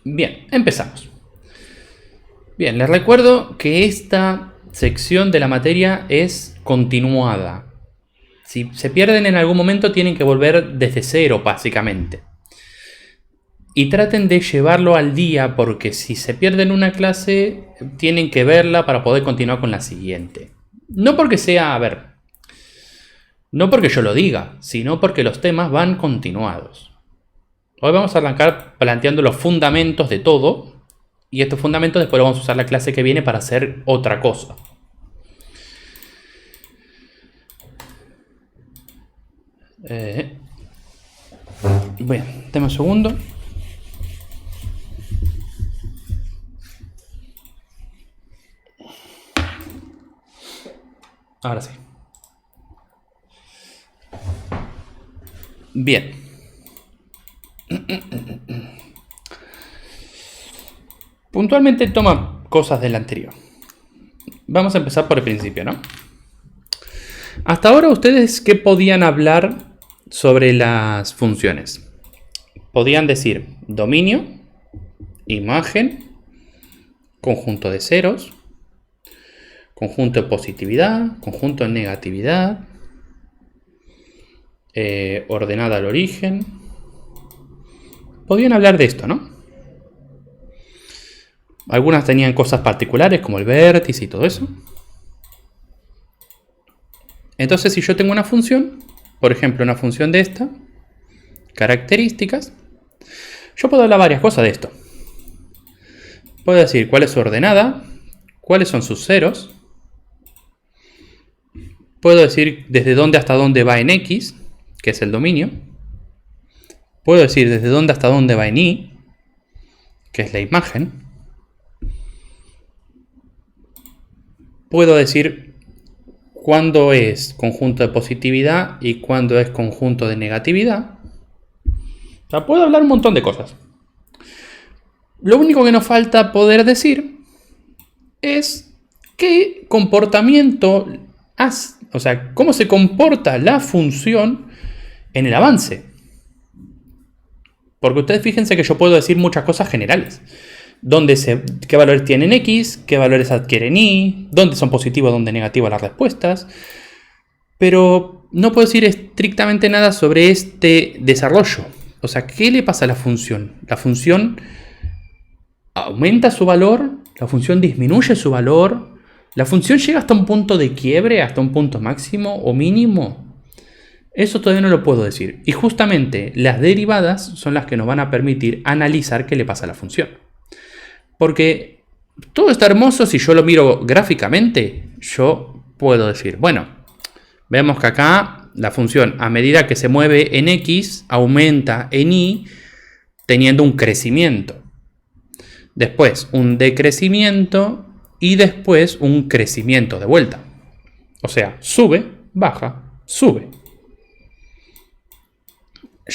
Bien, empezamos. Bien, les recuerdo que esta sección de la materia es continuada. Si se pierden en algún momento tienen que volver desde cero, básicamente. Y traten de llevarlo al día porque si se pierden una clase tienen que verla para poder continuar con la siguiente. No porque sea, no porque yo lo diga, sino porque los temas van continuados. Hoy vamos a arrancar planteando los fundamentos de todo. Y estos fundamentos después los vamos a usar la clase que viene para hacer otra cosa. Bueno, dame un segundo. Ahora sí. Bien. Puntualmente toma cosas del anterior. Vamos a empezar por el principio, ¿no? Hasta ahora ustedes, ¿qué podían hablar sobre las funciones? Podían decir dominio, imagen, conjunto de ceros, conjunto de positividad, conjunto de negatividad, ordenada al origen. Podían hablar de esto, ¿no? Algunas tenían cosas particulares como el vértice y todo eso. Entonces, si yo tengo una función, por ejemplo, una función de esta, características, yo puedo hablar varias cosas de esto. Puedo decir cuál es su ordenada, cuáles son sus ceros. Puedo decir desde dónde hasta dónde va en X, que es el dominio. Puedo decir desde dónde hasta dónde va en Y, que es la imagen. Puedo decir cuándo es conjunto de positividad y cuándo es conjunto de negatividad. O sea, puedo hablar un montón de cosas. Lo único que nos falta poder decir es qué comportamiento hace, o sea, cómo se comporta la función en el avance. Porque ustedes fíjense que yo puedo decir muchas cosas generales. Qué valores tienen X, qué valores adquieren Y, dónde son positivos, dónde negativas las respuestas. Pero no puedo decir estrictamente nada sobre este desarrollo. O sea, ¿qué le pasa a la función? La función aumenta su valor, la función disminuye su valor, la función llega hasta un punto de quiebre, hasta un punto máximo o mínimo. Eso todavía no lo puedo decir. Y justamente las derivadas son las que nos van a permitir analizar qué le pasa a la función. Porque todo está hermoso si yo lo miro gráficamente. Yo puedo decir, bueno, vemos que acá la función a medida que se mueve en X aumenta en Y teniendo un crecimiento. Después un decrecimiento y después un crecimiento de vuelta. O sea, sube, baja, sube.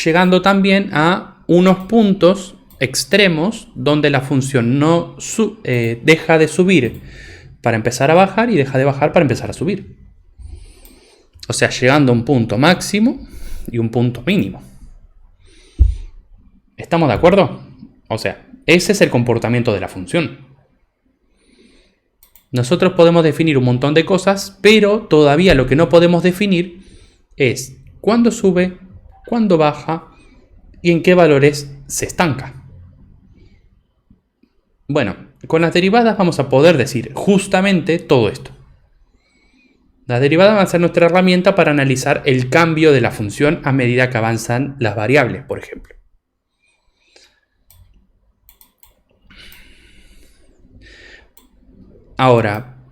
Llegando también a unos puntos extremos donde la función no deja de subir para empezar a bajar y deja de bajar para empezar a subir. O sea, llegando a un punto máximo y un punto mínimo. ¿Estamos de acuerdo? O sea, ese es el comportamiento de la función. Nosotros podemos definir un montón de cosas, pero todavía lo que no podemos definir es cuándo sube, cuándo baja y en qué valores se estanca. Bueno, con las derivadas vamos a poder decir justamente todo esto. Las derivadas van a ser nuestra herramienta para analizar el cambio de la función a medida que avanzan las variables, por ejemplo. Ahora,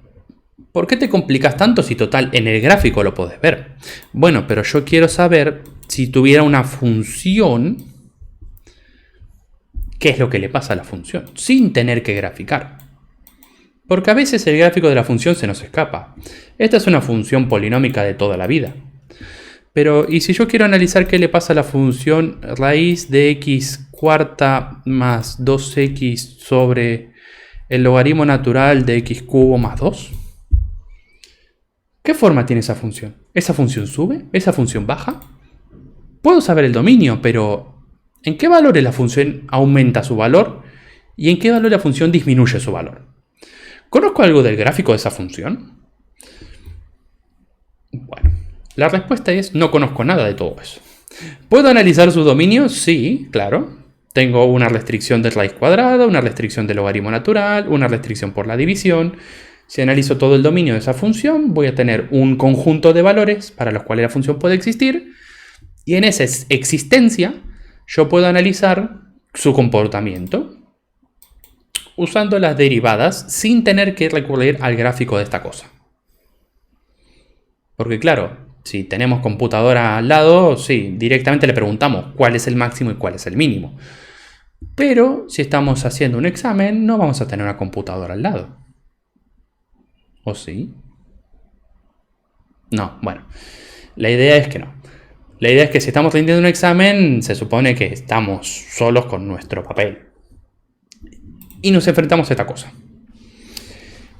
¿por qué te complicas tanto si total en el gráfico lo podés ver? Bueno, pero yo quiero saber si tuviera una función, ¿qué es lo que le pasa a la función? Sin tener que graficar. Porque a veces el gráfico de la función se nos escapa. Esta es una función polinómica de toda la vida. Pero, ¿y si yo quiero analizar qué le pasa a la función raíz de x cuarta más 2x sobre el logaritmo natural de x cubo más 2? ¿Qué forma tiene esa función? ¿Esa función sube? ¿Esa función baja? Puedo saber el dominio, pero ¿en qué valores la función aumenta su valor y en qué valor la función disminuye su valor. ¿Conozco algo del gráfico de esa función? Bueno, la respuesta es no conozco nada de todo eso. ¿Puedo analizar sus dominios? Sí, claro. Tengo una restricción de raíz cuadrada, una restricción de logaritmo natural, una restricción por la división. Si analizo todo el dominio de esa función, voy a tener un conjunto de valores para los cuales la función puede existir. Y en esa existencia, yo puedo analizar su comportamiento usando las derivadas sin tener que recurrir al gráfico de esta cosa. Porque claro, si tenemos computadora al lado, sí, directamente le preguntamos cuál es el máximo y cuál es el mínimo. Pero si estamos haciendo un examen, no vamos a tener una computadora al lado. ¿O sí? No, bueno. La idea es que no. La idea es que si estamos rindiendo un examen, se supone que estamos solos con nuestro papel. Y nos enfrentamos a esta cosa.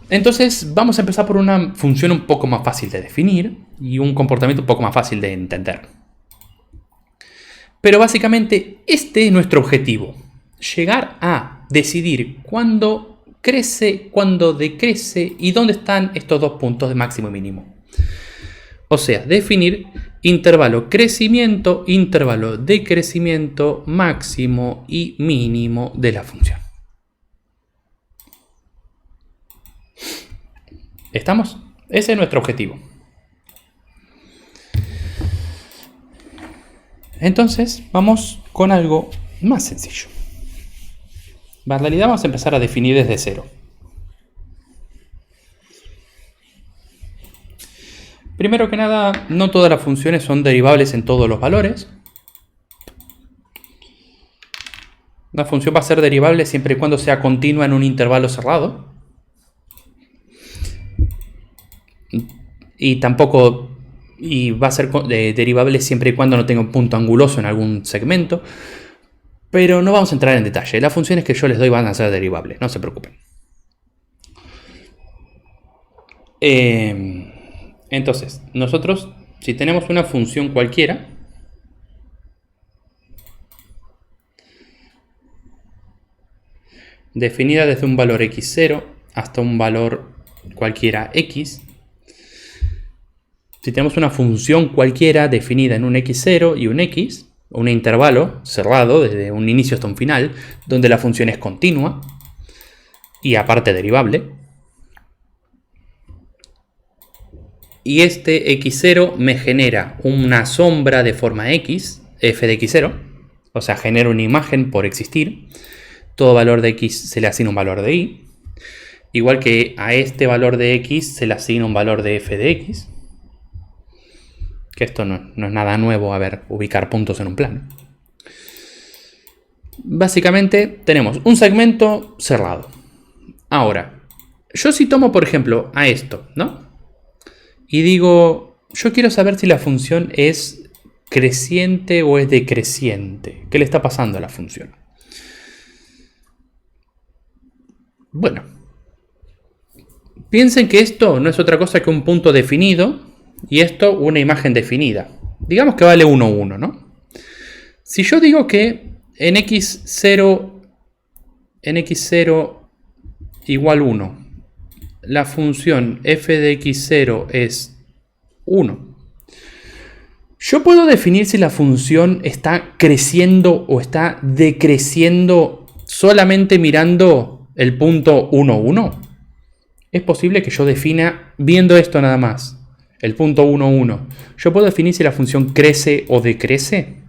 Entonces vamos a empezar por una función un poco más fácil de definir y un comportamiento un poco más fácil de entender. Pero básicamente este es nuestro objetivo. Llegar a decidir cuándo crece, cuándo decrece y dónde están estos dos puntos de máximo y mínimo. O sea, definir intervalo crecimiento, intervalo decrecimiento, máximo y mínimo de la función. ¿Estamos? Ese es nuestro objetivo. Entonces, vamos con algo más sencillo. En realidad vamos a empezar a definir desde cero. Primero que nada, no todas las funciones son derivables en todos los valores. Una función va a ser derivable siempre y cuando sea continua en un intervalo cerrado. Y va a ser derivable siempre y cuando no tenga un punto anguloso en algún segmento. Pero no vamos a entrar en detalle. Las funciones que yo les doy van a ser derivables, no se preocupen. Entonces, nosotros, si tenemos una función cualquiera, definida desde un valor x0 hasta un valor cualquiera x, si tenemos una función cualquiera definida en un x0 y un x, un intervalo cerrado desde un inicio hasta un final, donde la función es continua y aparte derivable, y este x0 me genera una sombra de forma x, f de x0, o sea, genera una imagen por existir. Todo valor de x se le asigna un valor de y, igual que a este valor de x se le asigna un valor de f de x. Que esto no es nada nuevo, ubicar puntos en un plano. Básicamente tenemos un segmento cerrado. Ahora, yo si tomo por ejemplo a esto, ¿no? Y digo, yo quiero saber si la función es creciente o es decreciente. ¿Qué le está pasando a la función? Bueno, piensen que esto no es otra cosa que un punto definido. Y esto una imagen definida. Digamos que vale 1, 1, ¿no? Si yo digo que en x0 igual 1, la función f de x0 es 1, yo puedo definir si la función está creciendo o está decreciendo solamente mirando el punto 1, 1. Es posible que yo defina viendo esto nada más. El punto 1, 1. ¿Yo puedo definir si la función crece o decrece?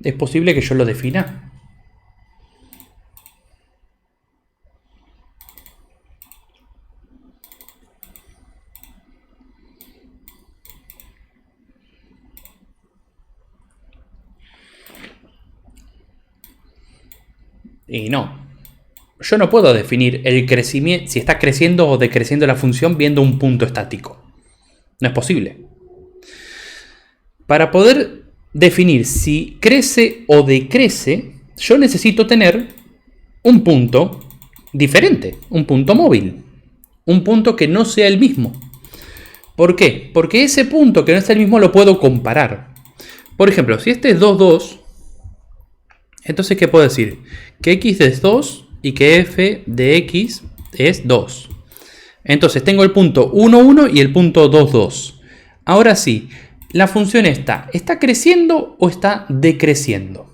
¿Es posible que yo lo defina? Y no. Yo no puedo definir el crecimiento, si está creciendo o decreciendo la función viendo un punto estático. No es posible. Para poder definir si crece o decrece, yo necesito tener un punto diferente, un punto móvil, un punto que no sea el mismo. ¿Por qué? Porque ese punto que no es el mismo lo puedo comparar. Por ejemplo, si este es 2, 2, Entonces, ¿qué puedo decir? Que x es 2 y que f de x es 2. Entonces, tengo el punto 1, 1 y el punto 2, 2. Ahora sí, la función ¿está creciendo o está decreciendo?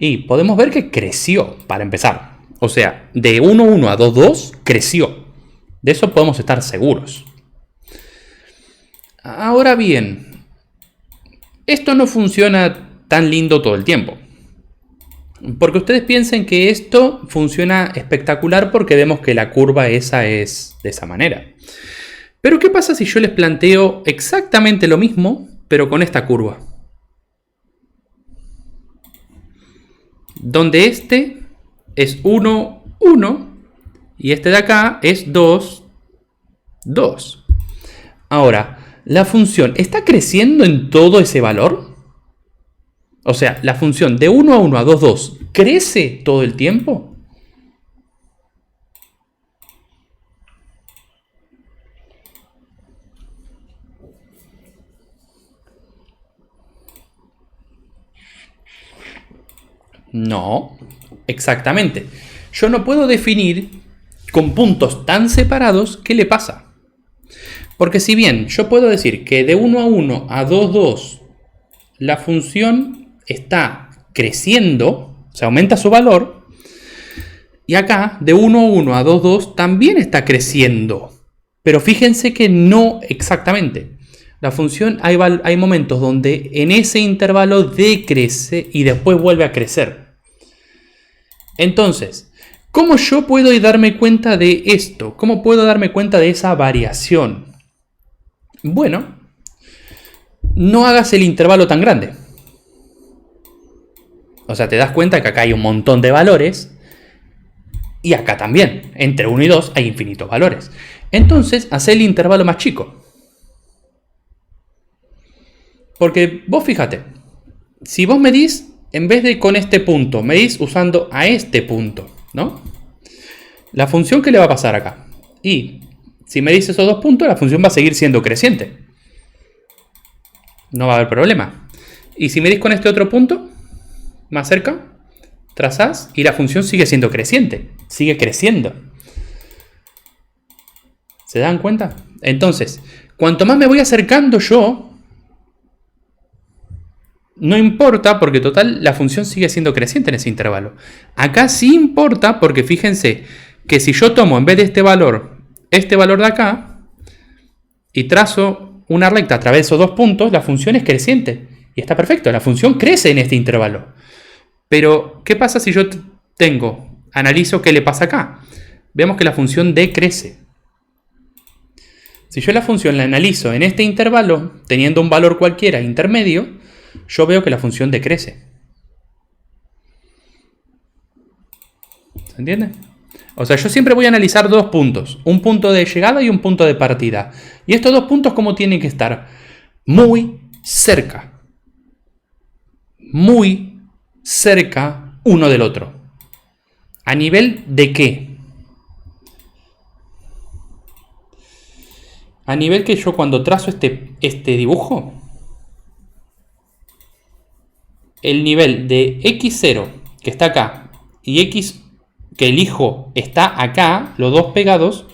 Y podemos ver que creció, para empezar. O sea, de 1, 1 a 2, 2, creció. De eso podemos estar seguros. Ahora bien, esto no funciona tan lindo todo el tiempo. Porque ustedes piensen que esto funciona espectacular porque vemos que la curva esa es de esa manera. Pero ¿qué pasa si yo les planteo exactamente lo mismo, pero con esta curva? Donde este es 1, 1 y este de acá es 2, 2. Ahora, ¿la función está creciendo en todo ese valor? O sea, ¿la función de 1 a 1 a 2, 2 crece todo el tiempo? No, exactamente. Yo no puedo definir con puntos tan separados qué le pasa. Porque si bien yo puedo decir que de 1 a 1 a 2, 2 la función está creciendo, se aumenta su valor, y acá de 1 a 1 a 2, 2 también está creciendo. Pero fíjense que no exactamente. La función hay momentos donde en ese intervalo decrece y después vuelve a crecer. Entonces, ¿cómo yo puedo darme cuenta de esto? ¿Cómo puedo darme cuenta de esa variación? Bueno, no hagas el intervalo tan grande. O sea, te das cuenta que acá hay un montón de valores y acá también. Entre 1 y 2 hay infinitos valores. Entonces, haz el intervalo más chico. Porque vos fíjate, si vos medís, en vez de con este punto, medís usando a este punto, ¿no? La función, ¿qué le va a pasar acá? Y si medís esos dos puntos, la función va a seguir siendo creciente. No va a haber problema. Y si medís con este otro punto, más cerca, trazás y la función sigue siendo creciente. Sigue creciendo. ¿Se dan cuenta? Entonces, cuanto más me voy acercando yo, no importa porque total la función sigue siendo creciente en ese intervalo. Acá sí importa porque fíjense que si yo tomo en vez de este valor de acá y trazo una recta a través de esos dos puntos, la función es creciente. Y está perfecto, la función crece en este intervalo. Pero, ¿qué pasa si yo analizo qué le pasa acá? Vemos que la función decrece. Si yo la función la analizo en este intervalo, teniendo un valor cualquiera intermedio, yo veo que la función decrece. ¿Se entiende? O sea, yo siempre voy a analizar dos puntos. Un punto de llegada y un punto de partida. Y estos dos puntos, ¿cómo tienen que estar? Muy cerca. Muy cerca uno del otro. ¿A nivel de qué? A nivel que yo cuando trazo este dibujo, el nivel de x0 que está acá y x que elijo está acá, los dos pegados,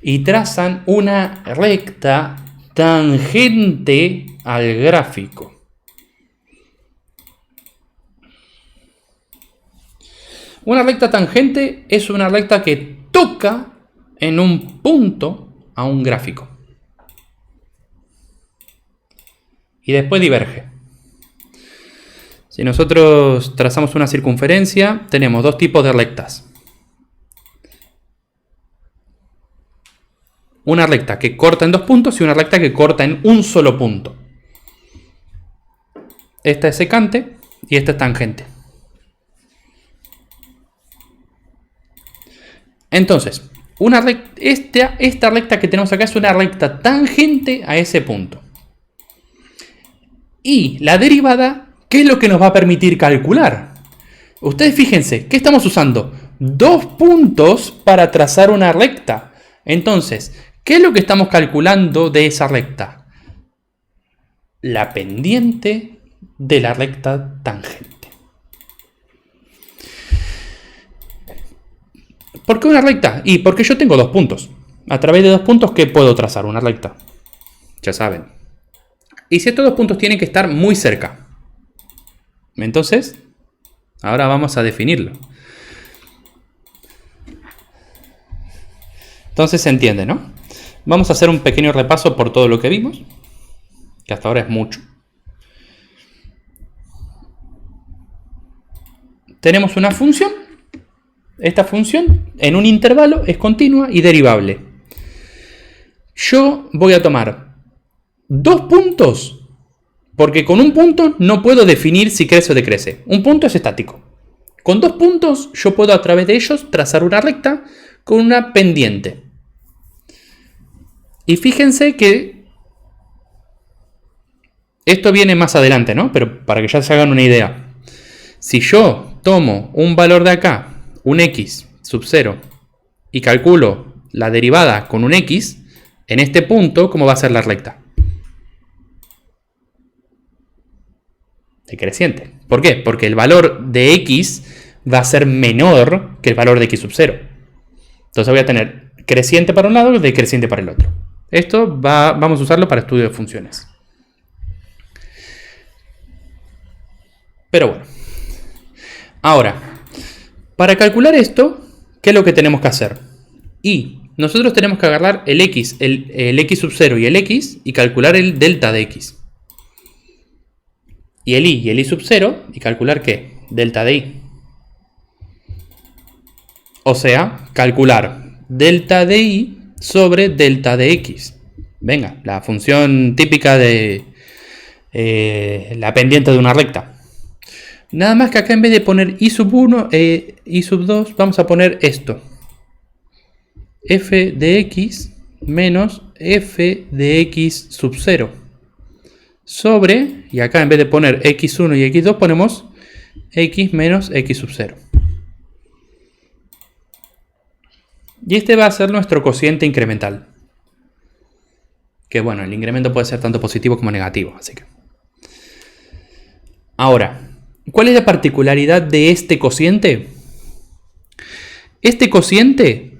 y trazan una recta tangente al gráfico. Una recta tangente es una recta que toca en un punto a un gráfico y después diverge. Si nosotros trazamos una circunferencia, tenemos dos tipos de rectas. Una recta que corta en dos puntos y una recta que corta en un solo punto. Esta es secante y esta es tangente. Entonces, esta recta que tenemos acá es una recta tangente a ese punto. Y la derivada, ¿qué es lo que nos va a permitir calcular? Ustedes fíjense, ¿qué estamos usando? 2 puntos para trazar una recta. Entonces, ¿qué es lo que estamos calculando de esa recta? La pendiente de la recta tangente. ¿Por qué una recta? Y porque yo tengo 2 puntos. A través de 2 puntos, ¿qué puedo trazar? Una recta. Ya saben. Y si estos 2 puntos tienen que estar muy cerca. Entonces, ahora vamos a definirlo. Entonces se entiende, ¿no? Vamos a hacer un pequeño repaso por todo lo que vimos, que hasta ahora es mucho. Tenemos una función. Esta función en un intervalo es continua y derivable. Yo voy a tomar 2 puntos, porque con un punto no puedo definir si crece o decrece. Un punto es estático. Con 2 puntos yo puedo a través de ellos trazar una recta con una pendiente. Y fíjense que esto viene más adelante, ¿no? Pero para que ya se hagan una idea. Si yo tomo un valor de acá, un x sub 0, y calculo la derivada con un x, en este punto, ¿cómo va a ser la recta? Decreciente. ¿Por qué? Porque el valor de x va a ser menor que el valor de x sub 0. Entonces voy a tener creciente para un lado y decreciente para el otro. Esto vamos a usarlo para estudio de funciones. Pero bueno. Ahora, para calcular esto, ¿qué es lo que tenemos que hacer? Y nosotros tenemos que agarrar el x, el x sub 0 y el x y calcular el delta de x. Y el y sub 0 y calcular ¿qué? Delta de y. O sea, calcular delta de y sobre delta de x. Venga, la función típica de la pendiente de una recta. Nada más que acá en vez de poner y sub 1, y sub 2, vamos a poner esto. F de x menos f de x sub 0. Sobre, y acá en vez de poner x1 y x2 ponemos x menos x sub 0. Y este va a ser nuestro cociente incremental. Que bueno, el incremento puede ser tanto positivo como negativo, así que. Ahora, ¿cuál es la particularidad de este cociente? Este cociente,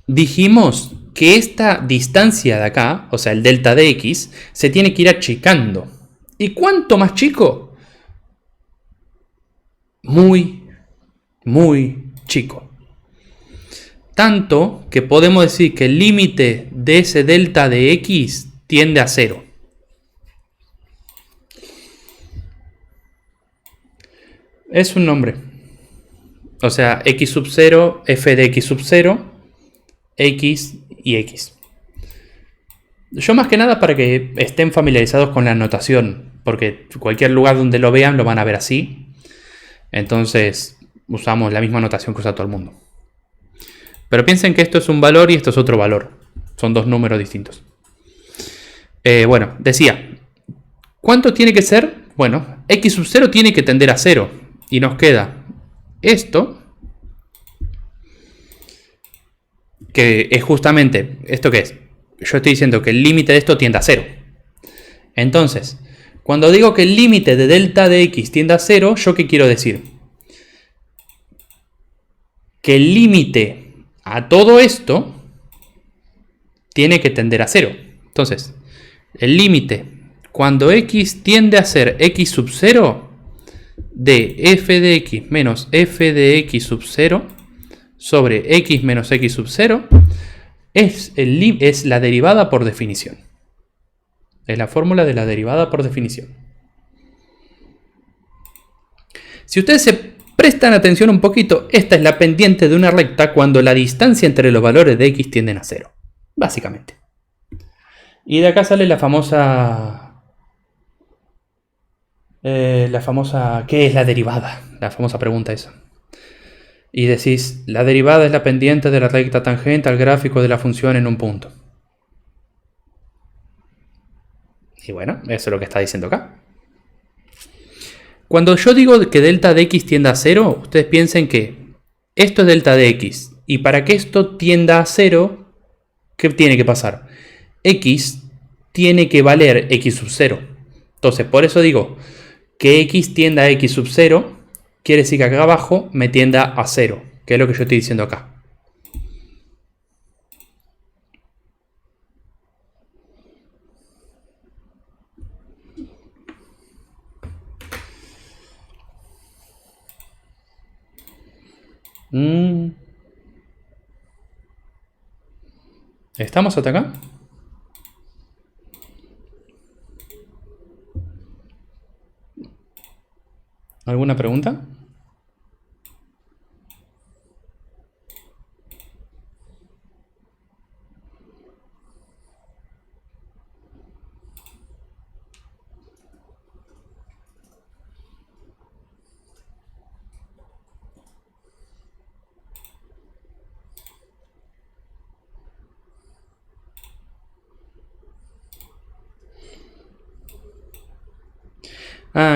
dijimos que esta distancia de acá, o sea, el delta de x, se tiene que ir achicando. ¿Y cuánto más chico? Muy, muy chico. Tanto que podemos decir que el límite de ese delta de x tiende a 0. Es un nombre. O sea, x sub 0, f de x sub 0, x y x. Yo más que nada para que estén familiarizados con la notación, porque cualquier lugar donde lo vean lo van a ver así. Entonces usamos la misma notación que usa todo el mundo. Pero piensen que esto es un valor y esto es otro valor. Son 2 números distintos. Bueno, decía, ¿cuánto tiene que ser? Bueno, x sub 0 tiene que tender a 0. Y nos queda esto, que es justamente, ¿esto qué es? Yo estoy diciendo que el límite de esto tiende a 0. Entonces, cuando digo que el límite de delta de x tiende a 0, ¿yo qué quiero decir? Que el límite a todo esto tiene que tender a 0. Entonces, el límite cuando x tiende a ser x sub 0 de f de x menos f de x sub 0 sobre x menos x sub 0 es la derivada por definición. Es la fórmula de la derivada por definición. Si ustedes se prestan atención un poquito, esta es la pendiente de una recta cuando la distancia entre los valores de x tienden a 0. Básicamente. Y de acá sale la famosa... ¿qué es la derivada? La famosa pregunta esa. Y decís, la derivada es la pendiente de la recta tangente al gráfico de la función en un punto. Y bueno, eso es lo que está diciendo acá. Cuando yo digo que delta de x tienda a 0, ustedes piensen que esto es delta de x. Y para que esto tienda a 0, ¿qué tiene que pasar? X tiene que valer x sub 0. Entonces, por eso digo que x tienda a x sub 0, quiere decir que acá abajo me tienda a 0, que es lo que yo estoy diciendo acá. ¿Estamos hasta acá? ¿Alguna pregunta?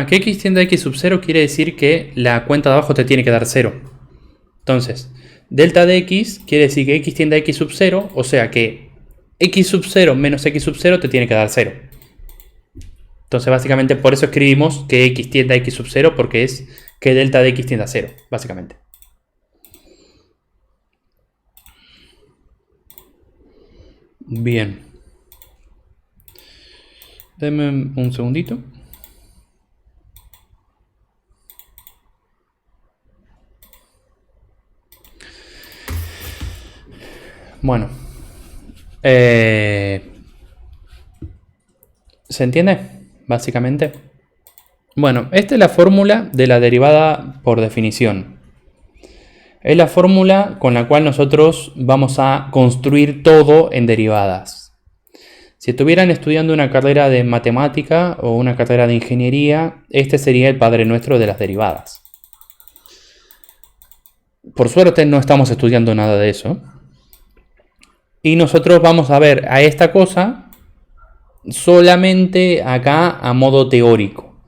Que x tiende a x sub 0 quiere decir que la cuenta de abajo te tiene que dar 0. Entonces, delta de x quiere decir que x tiende a x sub 0, o sea que x sub 0 menos x sub 0 te tiene que dar 0. Entonces, básicamente por eso escribimos que x tiende a x sub 0, porque es que delta de x tiende a 0, básicamente. Bien. Denme un segundito. Bueno. ¿Se entiende? Básicamente. Bueno, esta es la fórmula de la derivada por definición. Es la fórmula con la cual nosotros vamos a construir todo en derivadas. Si estuvieran estudiando una carrera de matemática o una carrera de ingeniería, este sería el padre nuestro de las derivadas. Por suerte no estamos estudiando nada de eso. Y nosotros vamos a ver a esta cosa solamente acá a modo teórico.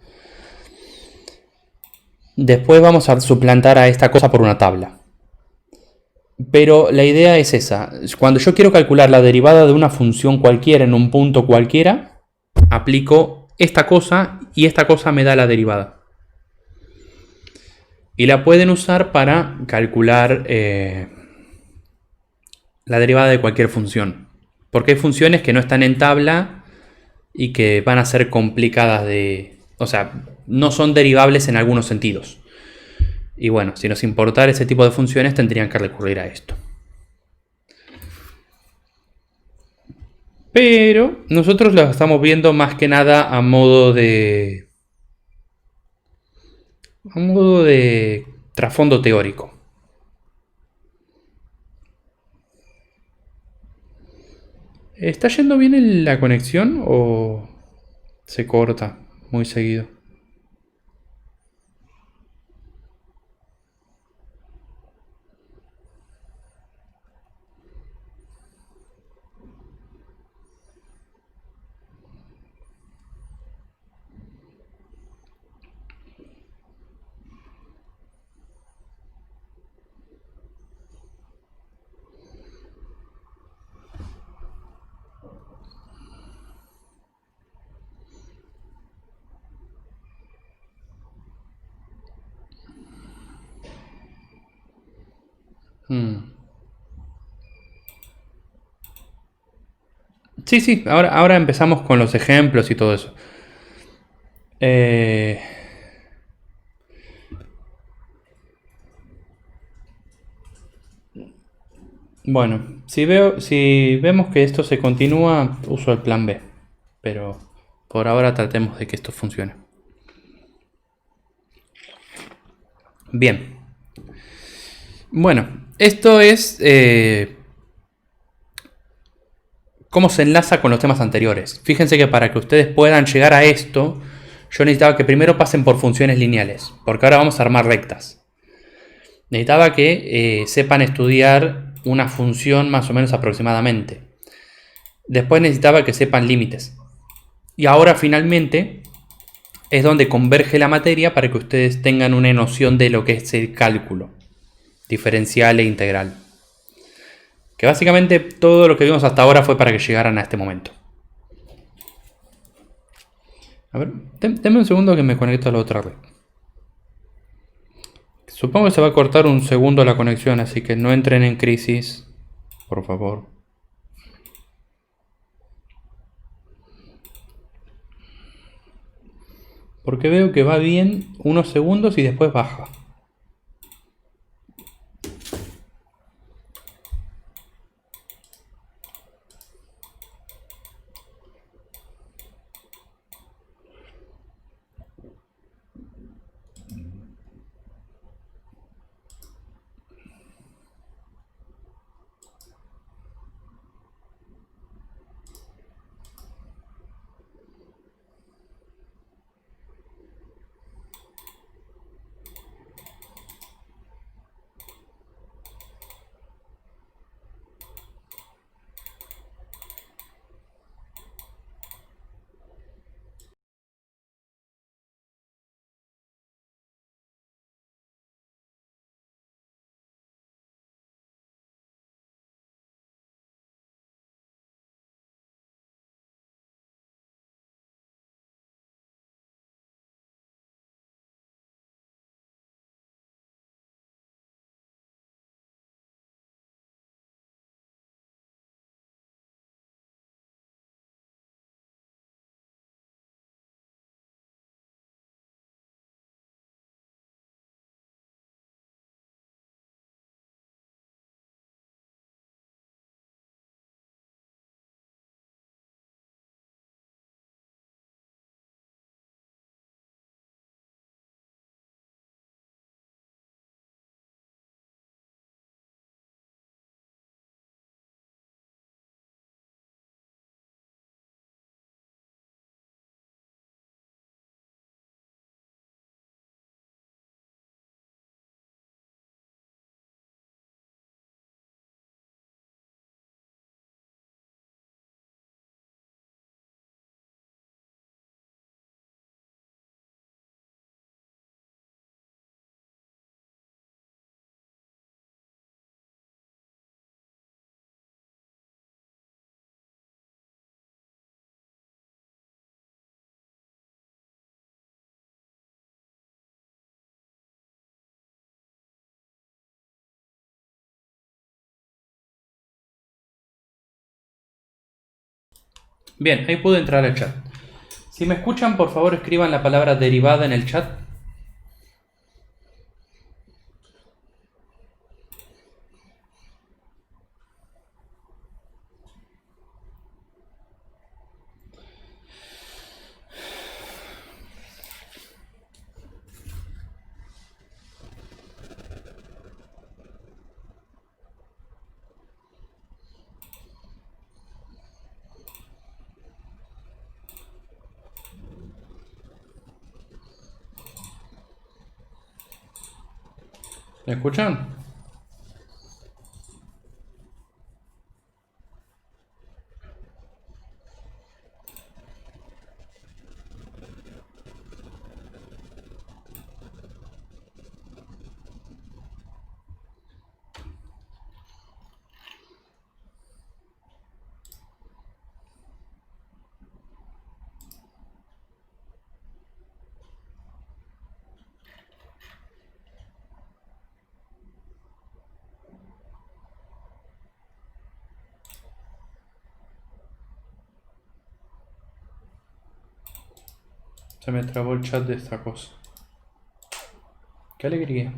Después vamos a suplantar a esta cosa por una tabla. Pero la idea es esa. Cuando yo quiero calcular la derivada de una función cualquiera en un punto cualquiera, aplico esta cosa y esta cosa me da la derivada. Y la pueden usar para calcular la derivada de cualquier función. Porque hay funciones que no están en tabla y que van a ser complicadas de... O sea, no son derivables en algunos sentidos. Y bueno, si nos importara ese tipo de funciones tendrían que recurrir a esto. Pero nosotros las estamos viendo más que nada a modo de trasfondo teórico. ¿Está yendo bien la conexión o se corta muy seguido? Sí, ahora empezamos con los ejemplos y todo eso. Bueno, si vemos que esto se continúa, uso el plan B. Pero por ahora tratemos de que esto funcione. Bien. Bueno, esto es cómo se enlaza con los temas anteriores. Fíjense que para que ustedes puedan llegar a esto, yo necesitaba que primero pasen por funciones lineales, porque ahora vamos a armar rectas. Necesitaba que sepan estudiar una función más o menos aproximadamente. Después necesitaba que sepan límites. Y ahora finalmente es donde converge la materia para que ustedes tengan una noción de lo que es el cálculo diferencial e integral. Que básicamente todo lo que vimos hasta ahora fue para que llegaran a este momento. A ver, denme un segundo que me conecto a la otra red. Supongo que se va a cortar un segundo la conexión, así que no entren en crisis, por favor. Porque veo que va bien unos segundos y después baja. Bien, ahí pude entrar al chat. Si me escuchan, por favor escriban la palabra derivada en el chat. ¿Me escuchan? Se me trabó el chat de esta cosa. ¡Qué alegría!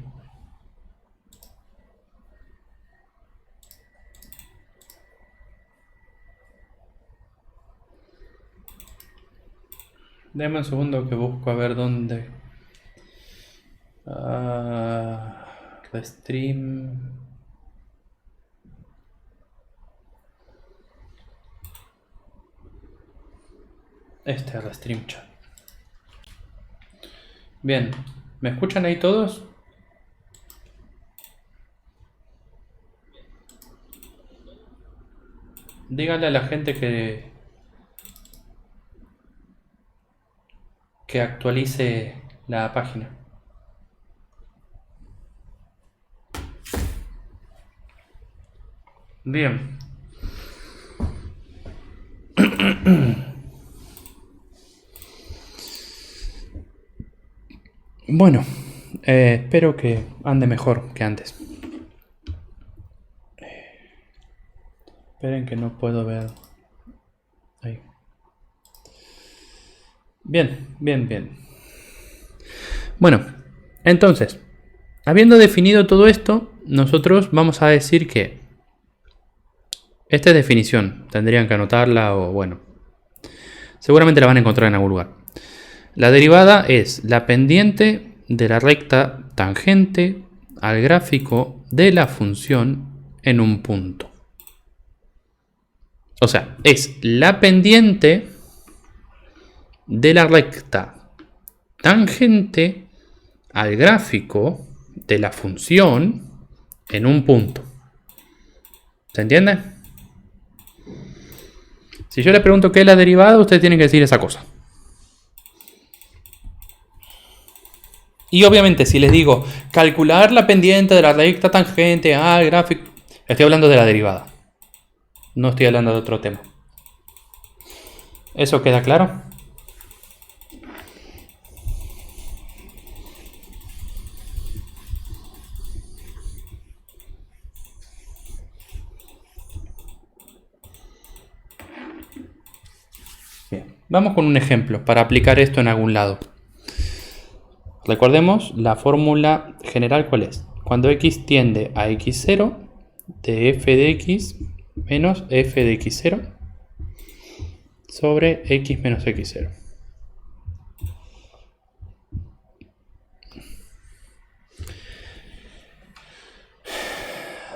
Deme un segundo que busco a ver dónde. Restream. Este es Restream Chat. Bien, ¿me escuchan ahí todos? Díganle a la gente que que actualice la página. Bien. Bueno, espero que ande mejor que antes. Esperen que no puedo ver. Ahí. Bien. Bueno, entonces, habiendo definido todo esto, nosotros vamos a decir que esta es definición. Tendrían que anotarla o bueno. Seguramente la van a encontrar en algún lugar. La derivada es la pendiente de la recta tangente al gráfico de la función en un punto. O sea, es la pendiente de la recta tangente al gráfico de la función en un punto. ¿Se entiende? Si yo le pregunto qué es la derivada, usted tiene que decir esa cosa. Y obviamente si les digo calcular la pendiente de la recta tangente al gráfico, estoy hablando de la derivada. No estoy hablando de otro tema. ¿Eso queda claro? Bien, vamos con un ejemplo para aplicar esto en algún lado. Recordemos la fórmula general, ¿cuál es? Cuando x tiende a x0 de f de x menos f de x0 sobre x menos x0.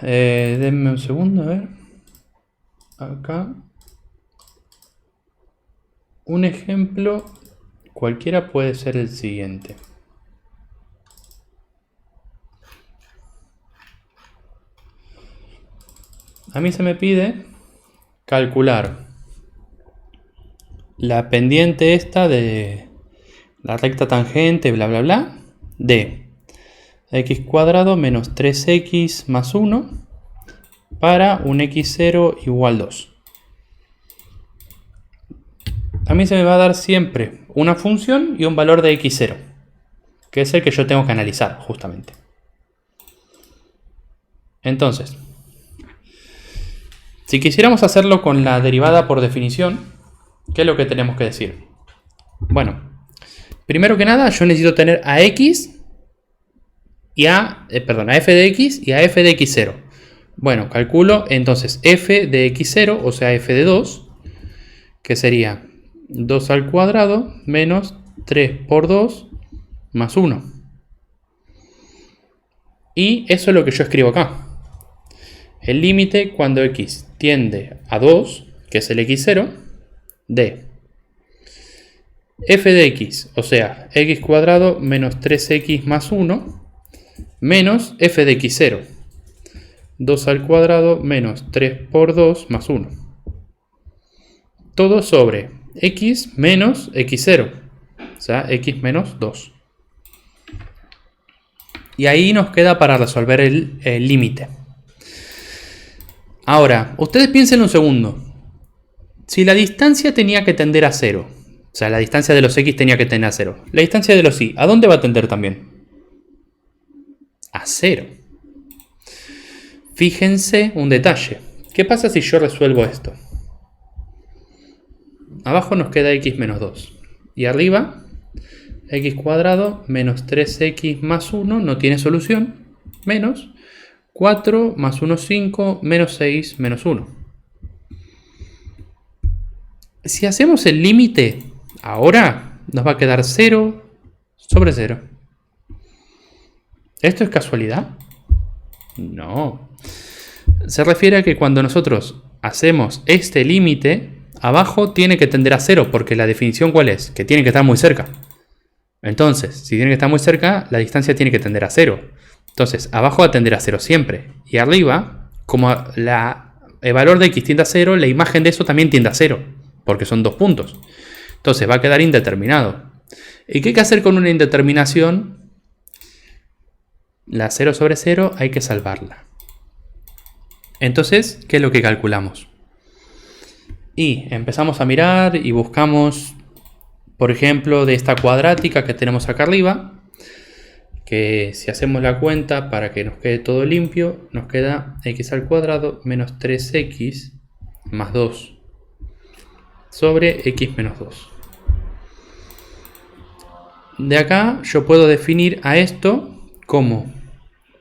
Denme un segundo, a ver. Acá. Un ejemplo cualquiera puede ser el siguiente. A mí se me pide calcular la pendiente esta de la recta tangente, bla, bla, bla, de x cuadrado menos 3x más 1 para un x0 igual 2. A mí se me va a dar siempre una función y un valor de x0, que es el que yo tengo que analizar, justamente. Entonces, si quisiéramos hacerlo con la derivada por definición, ¿qué es lo que tenemos que decir? Bueno, primero que nada yo necesito tener a x y a f de x y a f de x0. Bueno, calculo entonces f de x0, o sea f de 2, que sería 2 al cuadrado menos 3 por 2 más 1. Y eso es lo que yo escribo acá. El límite cuando x tiende a 2, que es el x0, de f de x, o sea, x cuadrado menos 3x más 1, menos f de x0, 2 al cuadrado menos 3 por 2 más 1. Todo sobre x menos x0, o sea, x menos 2. Y ahí nos queda para resolver el límite. Ahora, ustedes piensen un segundo. Si la distancia tenía que tender a 0, o sea, la distancia de los x tenía que tender a 0, la distancia de los y, ¿a dónde va a tender también? A 0. Fíjense un detalle. ¿Qué pasa si yo resuelvo esto? Abajo nos queda x menos 2. Y arriba, x cuadrado menos 3x más 1 no tiene solución. Menos 4 más 1, 5, menos 6, menos 1. Si hacemos el límite ahora, nos va a quedar 0 sobre 0. ¿Esto es casualidad? No. Se refiere a que cuando nosotros hacemos este límite, abajo tiene que tender a 0, porque la definición ¿cuál es? Que tiene que estar muy cerca. Entonces, si tiene que estar muy cerca, la distancia tiene que tender a 0. Entonces, abajo va a tender a 0 siempre. Y arriba, como el valor de x tiende a 0, la imagen de eso también tiende a 0, porque son dos puntos. Entonces va a quedar indeterminado. ¿Y qué hay que hacer con una indeterminación? La 0 sobre 0 hay que salvarla. Entonces, ¿qué es lo que calculamos? Y empezamos a mirar y buscamos, por ejemplo, de esta cuadrática que tenemos acá arriba, que si hacemos la cuenta para que nos quede todo limpio, nos queda x al cuadrado menos 3x más 2 sobre x menos 2. De acá yo puedo definir a esto como,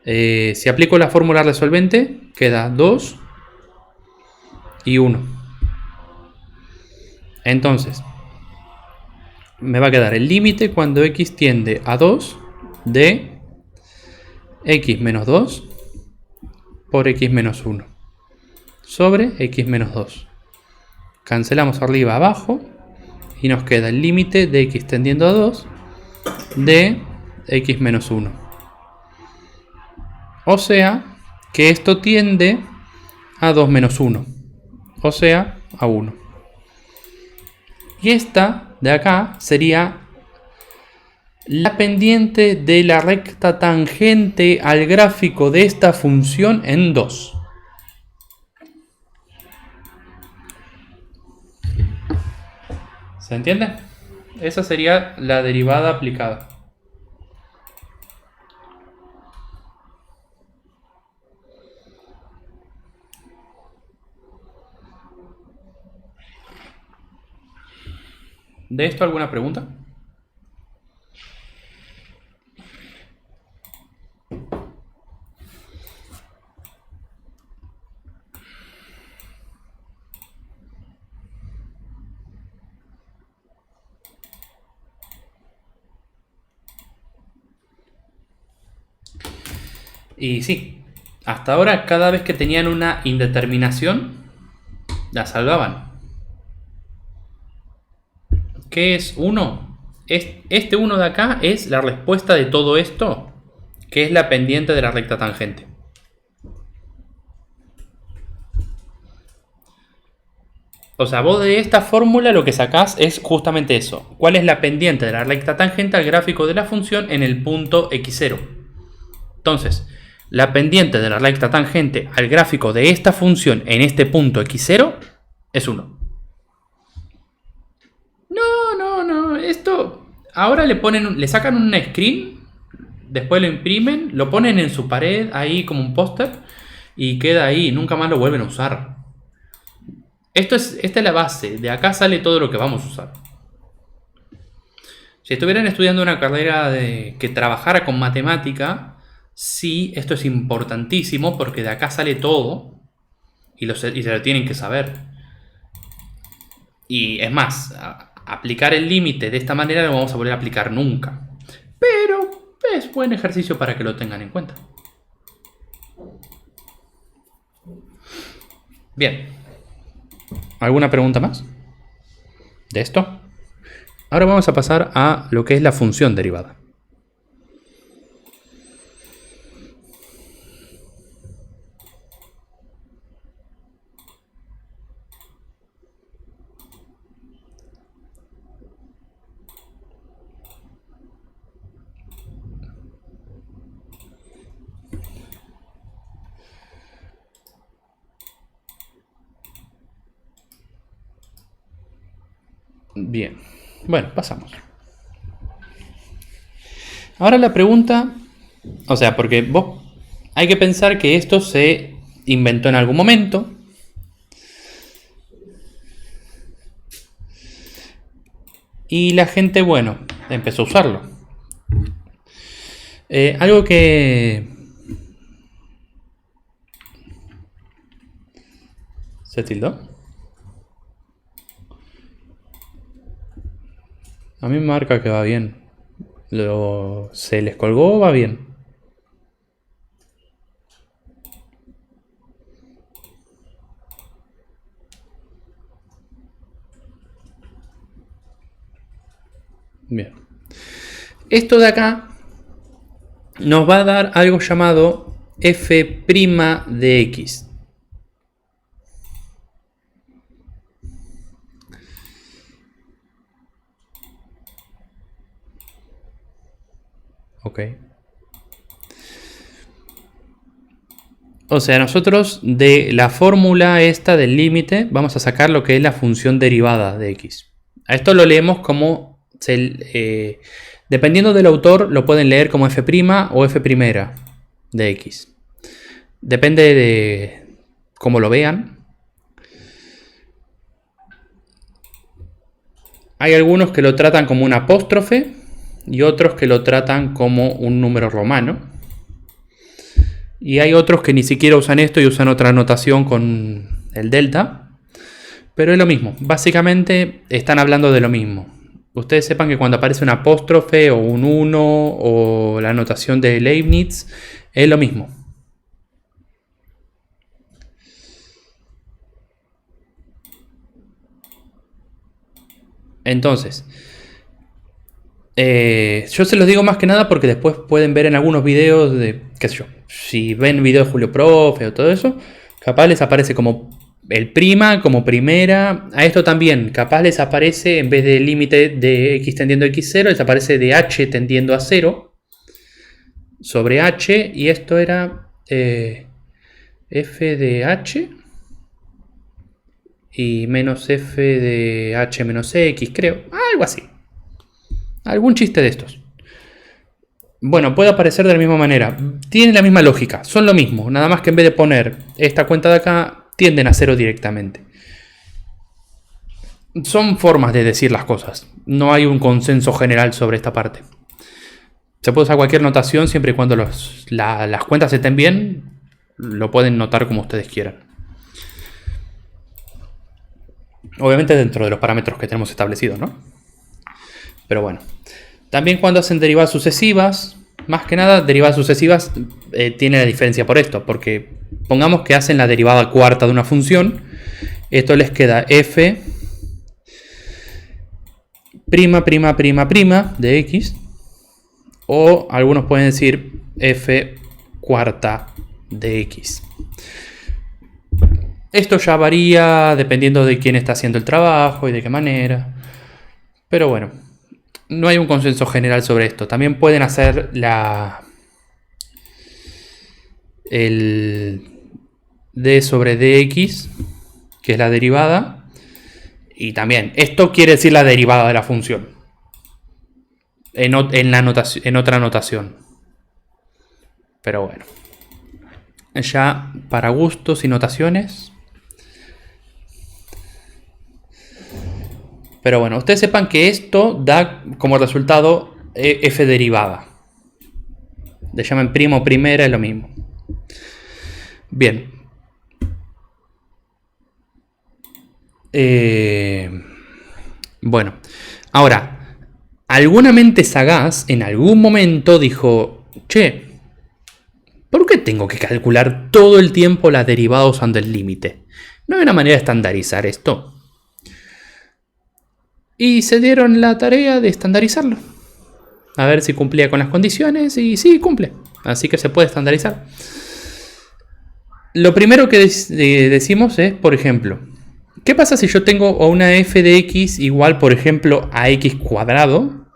si aplico la fórmula resolvente, queda 2 y 1. Entonces, me va a quedar el límite cuando x tiende a 2 de x menos 2 por x menos 1 sobre x menos 2. Cancelamos arriba abajo y nos queda el límite de x tendiendo a 2 de x menos 1. O sea que esto tiende a 2 menos 1. O sea, a 1. Y esta de acá sería la pendiente de la recta tangente al gráfico de esta función en 2. ¿Se entiende? Esa sería la derivada aplicada. ¿De esto alguna pregunta? Y sí, hasta ahora cada vez que tenían una indeterminación, la salvaban. ¿Qué es 1? Este 1 de acá es la respuesta de todo esto, que es la pendiente de la recta tangente. O sea, vos de esta fórmula lo que sacás es justamente eso. ¿Cuál es la pendiente de la recta tangente al gráfico de la función en el punto x0? Entonces, la pendiente de la recta tangente al gráfico de esta función en este punto x0 es 1. No, esto... Ahora le sacan un screen, después lo imprimen, lo ponen en su pared ahí como un póster y queda ahí, nunca más lo vuelven a usar. Esta es la base, de acá sale todo lo que vamos a usar. Si estuvieran estudiando una carrera que trabajara con matemática, sí, esto es importantísimo porque de acá sale todo y se lo tienen que saber. Y es más, aplicar el límite de esta manera no lo vamos a volver a aplicar nunca. Pero es buen ejercicio para que lo tengan en cuenta. Bien. ¿Alguna pregunta más de esto? Ahora vamos a pasar a lo que es la función derivada. Bien, bueno, pasamos. Ahora la pregunta, o sea, porque vos hay que pensar que esto se inventó en algún momento. Y la gente, bueno, empezó a usarlo. Algo que... ¿Se tildó? A mí me marca que va bien. ¿Se les colgó o va bien? Bien. Esto de acá nos va a dar algo llamado f' de x. Ok. O sea, nosotros de la fórmula esta del límite vamos a sacar lo que es la función derivada de x. A esto lo leemos como, dependiendo del autor, lo pueden leer como f' o f' de x. Depende de cómo lo vean. Hay algunos que lo tratan como un apóstrofe y otros que lo tratan como un número romano. Y hay otros que ni siquiera usan esto y usan otra notación con el delta. Pero es lo mismo. Básicamente están hablando de lo mismo. Ustedes sepan que cuando aparece un apóstrofe o un 1 o la notación de Leibniz, es lo mismo. Entonces, yo se los digo más que nada porque después pueden ver en algunos videos de, qué sé yo, si ven videos de Julio Profe o todo eso, capaz les aparece como el prima, como primera. A esto también, capaz les aparece, en vez del límite de x tendiendo a x0, les aparece de h tendiendo a 0 sobre h, y esto era f de h y menos f de h menos x, creo, algo así. Algún chiste de estos. Bueno, puede aparecer de la misma manera. Tiene la misma lógica. Son lo mismo. Nada más que en vez de poner esta cuenta de acá, tienden a 0 directamente. Son formas de decir las cosas. No hay un consenso general sobre esta parte. Se puede usar cualquier notación siempre y cuando las cuentas estén bien. Lo pueden notar como ustedes quieran. Obviamente dentro de los parámetros que tenemos establecidos, ¿no? Pero bueno. También cuando hacen derivadas sucesivas, más que nada derivadas sucesivas tiene la diferencia por esto, porque pongamos que hacen la derivada cuarta de una función, esto les queda f' de x, o algunos pueden decir f cuarta de x. Esto ya varía dependiendo de quién está haciendo el trabajo y de qué manera, pero bueno. No hay un consenso general sobre esto. También pueden hacer el d sobre dx, que es la derivada. Y también, esto quiere decir la derivada de la función. En otra notación. Pero bueno. Ya para gustos y notaciones. Pero bueno, ustedes sepan que esto da como resultado f derivada. Le llaman primo o primera, es lo mismo. Bien. Bueno, ahora, alguna mente sagaz en algún momento dijo, che, ¿por qué tengo que calcular todo el tiempo la derivada usando el límite? ¿No hay una manera de estandarizar esto? Y se dieron la tarea de estandarizarlo. A ver si cumplía con las condiciones, y sí, cumple. Así que se puede estandarizar. Lo primero que decimos es, por ejemplo, ¿qué pasa si yo tengo una f de x igual, por ejemplo, a x cuadrado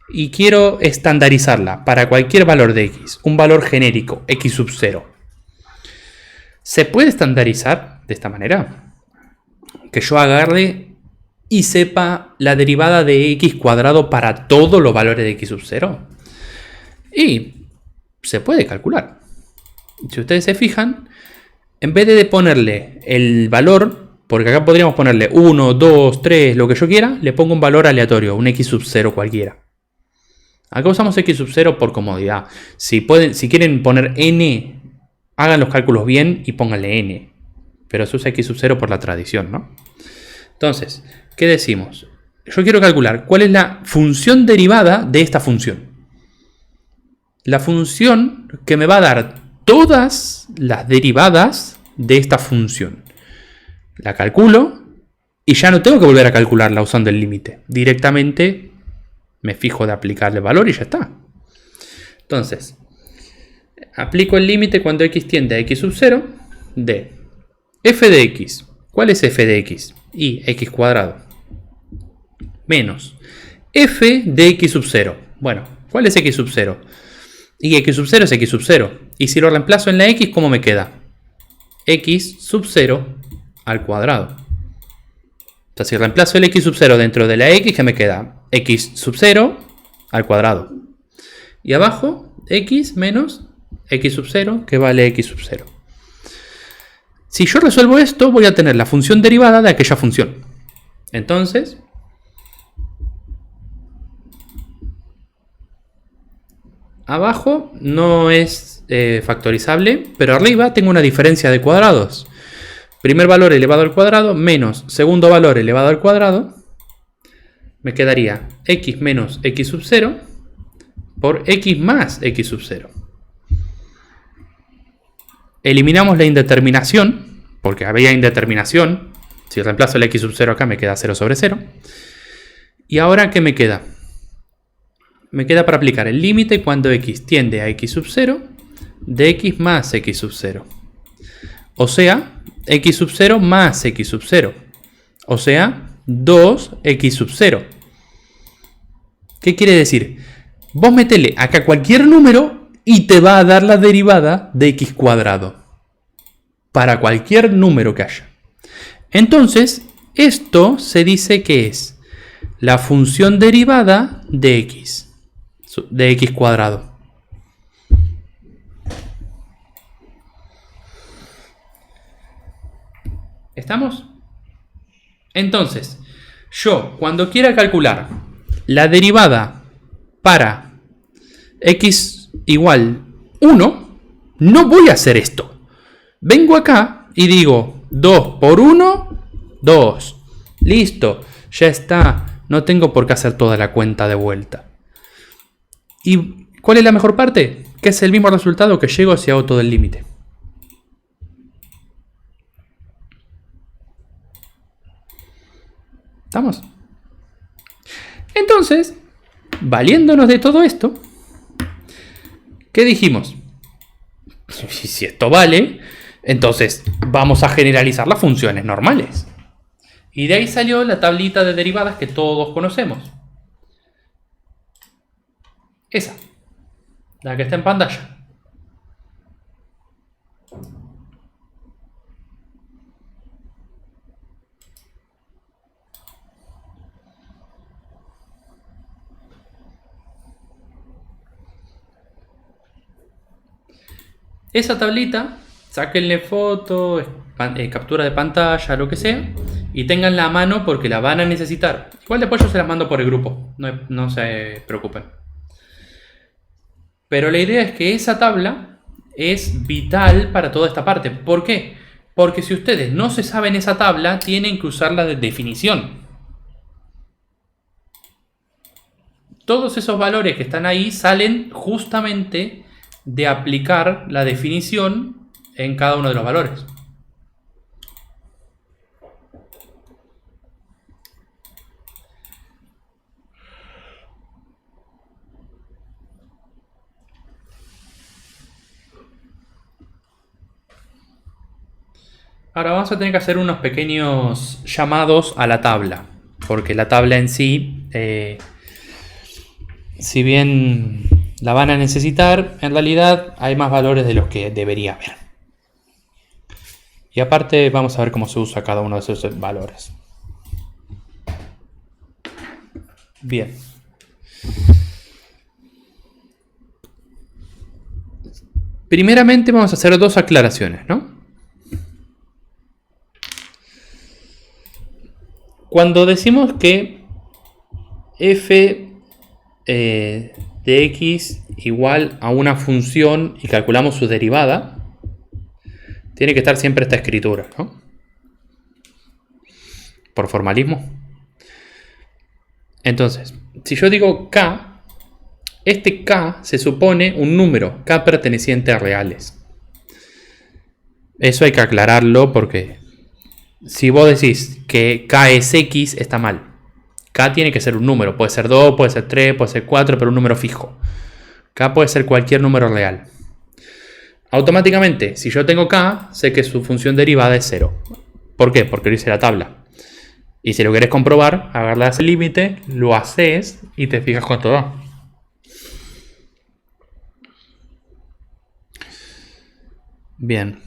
y quiero estandarizarla para cualquier valor de x, un valor genérico, x sub 0? ¿Se puede estandarizar de esta manera? Que yo agarre y sepa la derivada de x cuadrado para todos los valores de x sub 0. Y se puede calcular. Si ustedes se fijan, en vez de ponerle el valor, porque acá podríamos ponerle 1, 2, 3, lo que yo quiera, le pongo un valor aleatorio, un x sub 0 cualquiera. Acá usamos x sub 0 por comodidad. Si quieren poner n, hagan los cálculos bien y pónganle n. Pero se usa x sub 0 por la tradición, ¿no? Entonces, ¿qué decimos? Yo quiero calcular cuál es la función derivada de esta función. La función que me va a dar todas las derivadas de esta función. La calculo y ya no tengo que volver a calcularla usando el límite. Directamente me fijo de aplicarle valor y ya está. Entonces, aplico el límite cuando x tiende a x sub 0 de f de x. ¿Cuál es f de x? Y x cuadrado menos f de x sub 0. Bueno, ¿cuál es x sub 0? Y x sub 0 es x sub 0. Y si lo reemplazo en la x, ¿cómo me queda? X sub 0 al cuadrado. Entonces, si reemplazo el x sub 0 dentro de la x, ¿qué me queda? X sub 0 al cuadrado. Y abajo, x menos x sub 0, que vale x sub 0. Si yo resuelvo esto, voy a tener la función derivada de aquella función. Entonces, abajo no es factorizable, pero arriba tengo una diferencia de cuadrados. Primer valor elevado al cuadrado menos segundo valor elevado al cuadrado. Me quedaría x menos x sub 0 por x más x sub 0. Eliminamos la indeterminación, porque había indeterminación. Si reemplazo el x sub 0 acá me queda 0 sobre 0. Y ahora, ¿qué me queda? Me queda para aplicar el límite cuando x tiende a x sub 0 de x más x sub 0. O sea, x sub 0 más x sub 0. O sea, 2x sub 0. ¿Qué quiere decir? Vos metele acá cualquier número y te va a dar la derivada de x cuadrado. Para cualquier número que haya. Entonces, esto se dice que es la función derivada de x cuadrado. ¿Estamos? Entonces, yo cuando quiera calcular la derivada para x igual 1, no voy a hacer esto. Vengo acá y digo 2 por 1, 2. Listo, ya está. No tengo por qué hacer toda la cuenta de vuelta. ¿Y cuál es la mejor parte? Que es el mismo resultado que llego si hago todo el límite. ¿Estamos? Entonces, valiéndonos de todo esto, ¿qué dijimos? Si esto vale, entonces vamos a generalizar las funciones normales. Y de ahí salió la tablita de derivadas que todos conocemos. Esa, la que está en pantalla. Esa tablita, sáquenle foto, captura de pantalla, lo que sea, y ténganla a mano porque la van a necesitar. Igual después yo se las mando por el grupo, no se preocupen. Pero la idea es que esa tabla es vital para toda esta parte. ¿Por qué? Porque si ustedes no se saben esa tabla, tienen que usarla de definición. Todos esos valores que están ahí salen justamente de aplicar la definición en cada uno de los valores. Ahora vamos a tener que hacer unos pequeños llamados a la tabla, porque la tabla en sí, si bien la van a necesitar, en realidad hay más valores de los que debería haber. Y aparte vamos a ver cómo se usa cada uno de esos valores. Bien. Primeramente vamos a hacer dos aclaraciones, ¿no? Cuando decimos que f de x igual a una función y calculamos su derivada, tiene que estar siempre esta escritura, ¿no? Por formalismo. Entonces, si yo digo k, este k se supone un número, k perteneciente a reales. Eso hay que aclararlo porque si vos decís que k es x, está mal. K tiene que ser un número, puede ser 2, puede ser 3, puede ser 4, pero un número fijo. K puede ser cualquier número real. Automáticamente, si yo tengo k, sé que su función derivada es 0. ¿Por qué? Porque lo hice la tabla. Y si lo querés comprobar, agarrás el límite, lo haces y te fijas cuánto da. Bien.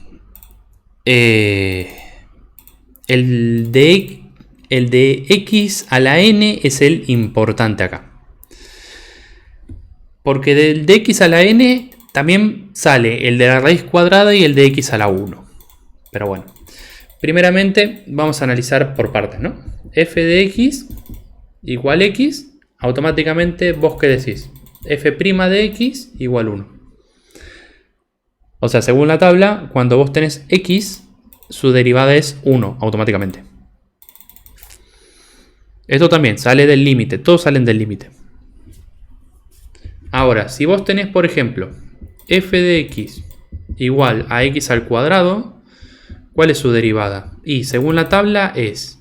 El de x a la n es el importante acá. Porque del de x a la n también sale el de la raíz cuadrada y el de x a la 1. Pero bueno. Primeramente vamos a analizar por partes, ¿no? F de x igual x. Automáticamente vos qué decís. F' de x igual 1. O sea, según la tabla, cuando vos tenés x, su derivada es 1 automáticamente. Esto también sale del límite, todos salen del límite. Ahora, si vos tenés, por ejemplo, f de x igual a x al cuadrado, ¿cuál es su derivada? Y según la tabla es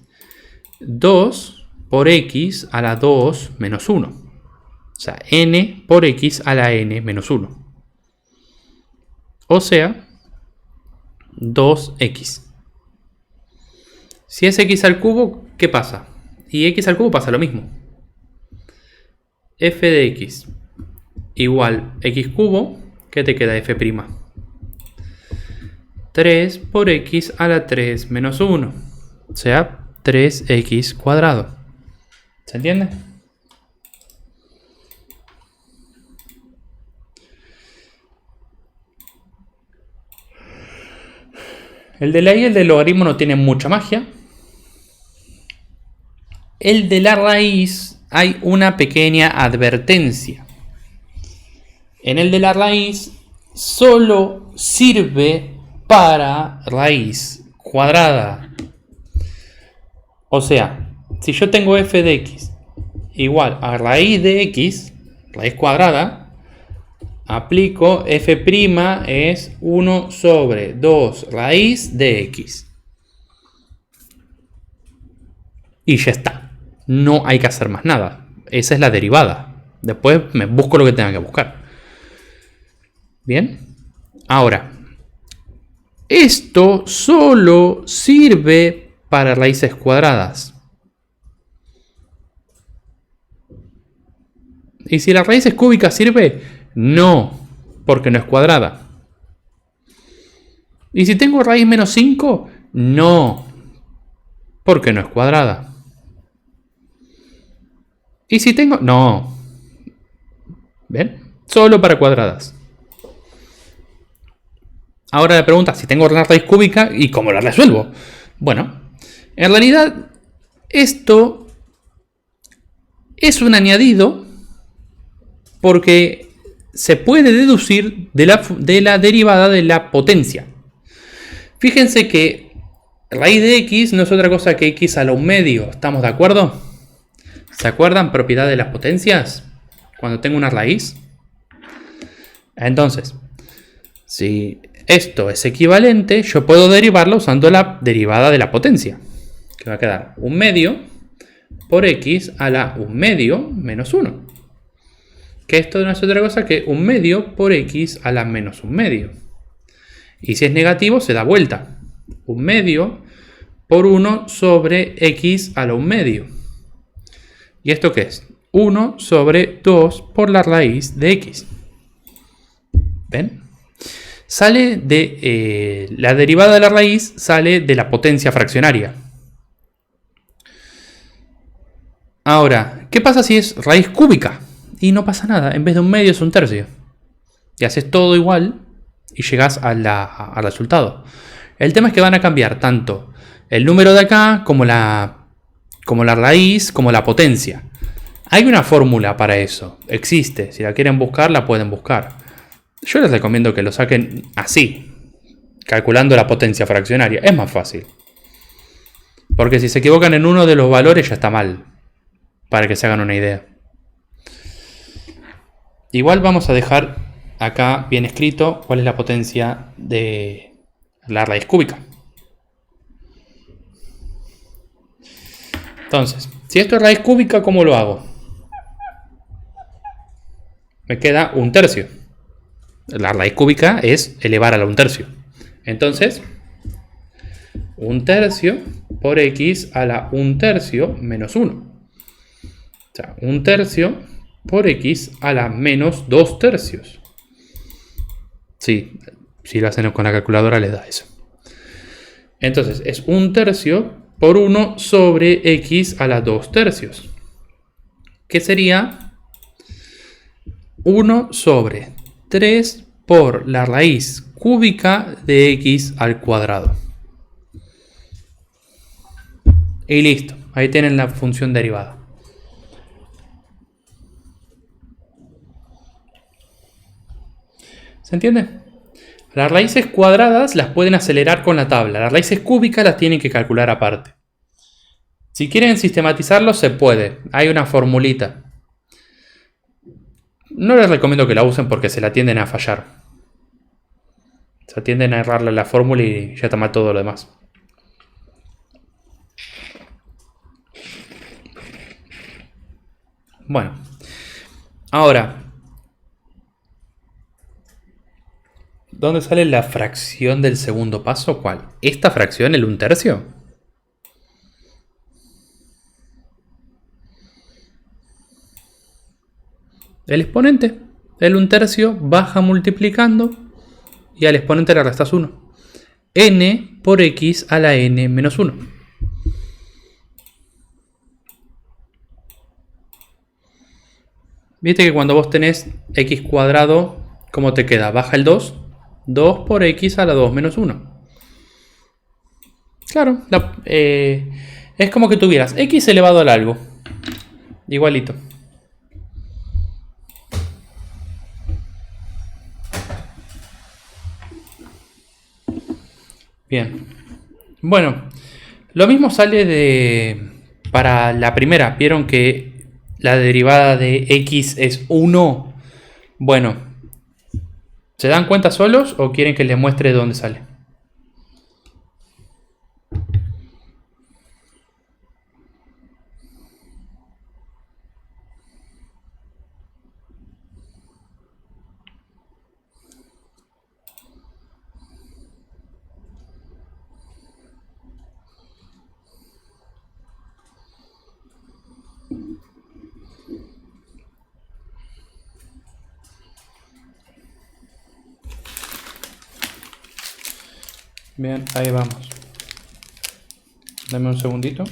2 por x a la 2 menos 1. O sea, n por x a la n menos 1. O sea, 2x. Si es x al cubo, ¿qué pasa? Y x al cubo pasa lo mismo. F de x igual x cubo, ¿qué te queda f'? 3 por x a la 3 menos 1. O sea, 3x cuadrado. ¿Se entiende? El de la y el del logaritmo no tienen mucha magia. El de la raíz hay una pequeña advertencia. En el de la raíz solo sirve para raíz cuadrada. O sea, si yo tengo f de x igual a raíz de x, raíz cuadrada, aplico f' es 1 sobre 2 raíz de x. Y ya está. No hay que hacer más nada. Esa es la derivada. Después me busco lo que tenga que buscar. Bien. Ahora, esto solo sirve para raíces cuadradas. ¿Y si la raíz es cúbica sirve? No, porque no es cuadrada. ¿Y si tengo raíz menos 5? No, porque no es cuadrada. ¿Y si tengo? No. ¿Ven? Solo para cuadradas. Ahora la pregunta, si tengo una raíz cúbica, ¿y cómo la resuelvo? Bueno, en realidad esto es un añadido porque se puede deducir de la derivada de la potencia. Fíjense que raíz de x no es otra cosa que x a la 1/2. ¿Estamos de acuerdo? ¿Se acuerdan propiedad de las potencias? Cuando tengo una raíz. Entonces, si esto es equivalente, yo puedo derivarlo usando la derivada de la potencia. Que va a quedar 1/2 por x a la 1/2 menos 1. Que esto no es otra cosa que 1/2 por x a la menos 1/2. Y si es negativo, se da vuelta. 1/2 por 1 sobre x a la 1/2. ¿Y esto qué es? 1 sobre 2 por la raíz de x. ¿Ven? Sale de la derivada de la raíz, sale de la potencia fraccionaria. Ahora, ¿qué pasa si es raíz cúbica? Y no pasa nada, en vez de 1/2 es 1/3. Y haces todo igual y llegas al resultado. El tema es que van a cambiar tanto el número de acá como la raíz, como la potencia. Hay una fórmula para eso, existe. Si la quieren buscar, la pueden buscar. Yo les recomiendo que lo saquen así, calculando la potencia fraccionaria. Es más fácil. Porque si se equivocan en uno de los valores ya está mal. Para que se hagan una idea. Igual vamos a dejar acá bien escrito cuál es la potencia de la raíz cúbica. Entonces, si esto es raíz cúbica, ¿cómo lo hago? Me queda 1/3. La raíz cúbica es elevar a la 1/3. Entonces, 1/3 por x a la 1/3 menos 1. O sea, 1/3 por x a la menos 2/3. Sí, Si lo hacen con la calculadora les da eso. Entonces es 1/3 por 1 sobre x a la 2/3. Que sería 1 sobre 3 por la raíz cúbica de x al cuadrado. Y listo, ahí tienen la función derivada. ¿Se entiende? Las raíces cuadradas las pueden acelerar con la tabla. Las raíces cúbicas las tienen que calcular aparte. Si quieren sistematizarlo, se puede. Hay una formulita. No les recomiendo que la usen porque se la tienden a fallar. Se tienden a errarle la fórmula y ya está mal todo lo demás. Bueno. Ahora. ¿Dónde sale la fracción del segundo paso? ¿Cuál? ¿Esta fracción, el 1/3? El exponente. El 1/3 baja multiplicando y al exponente le restas 1. N por x a la n menos 1. Viste que cuando vos tenés x cuadrado, ¿cómo te queda? Baja el 2. 2 por x a la 2 menos 1. Claro, es como que tuvieras x elevado al algo. Igualito. Bien. Bueno, lo mismo sale para la primera. ¿Vieron que la derivada de x es 1? Bueno. ¿Se dan cuenta solos o quieren que les muestre de dónde sale? Bien, ahí vamos. Dame un segundito.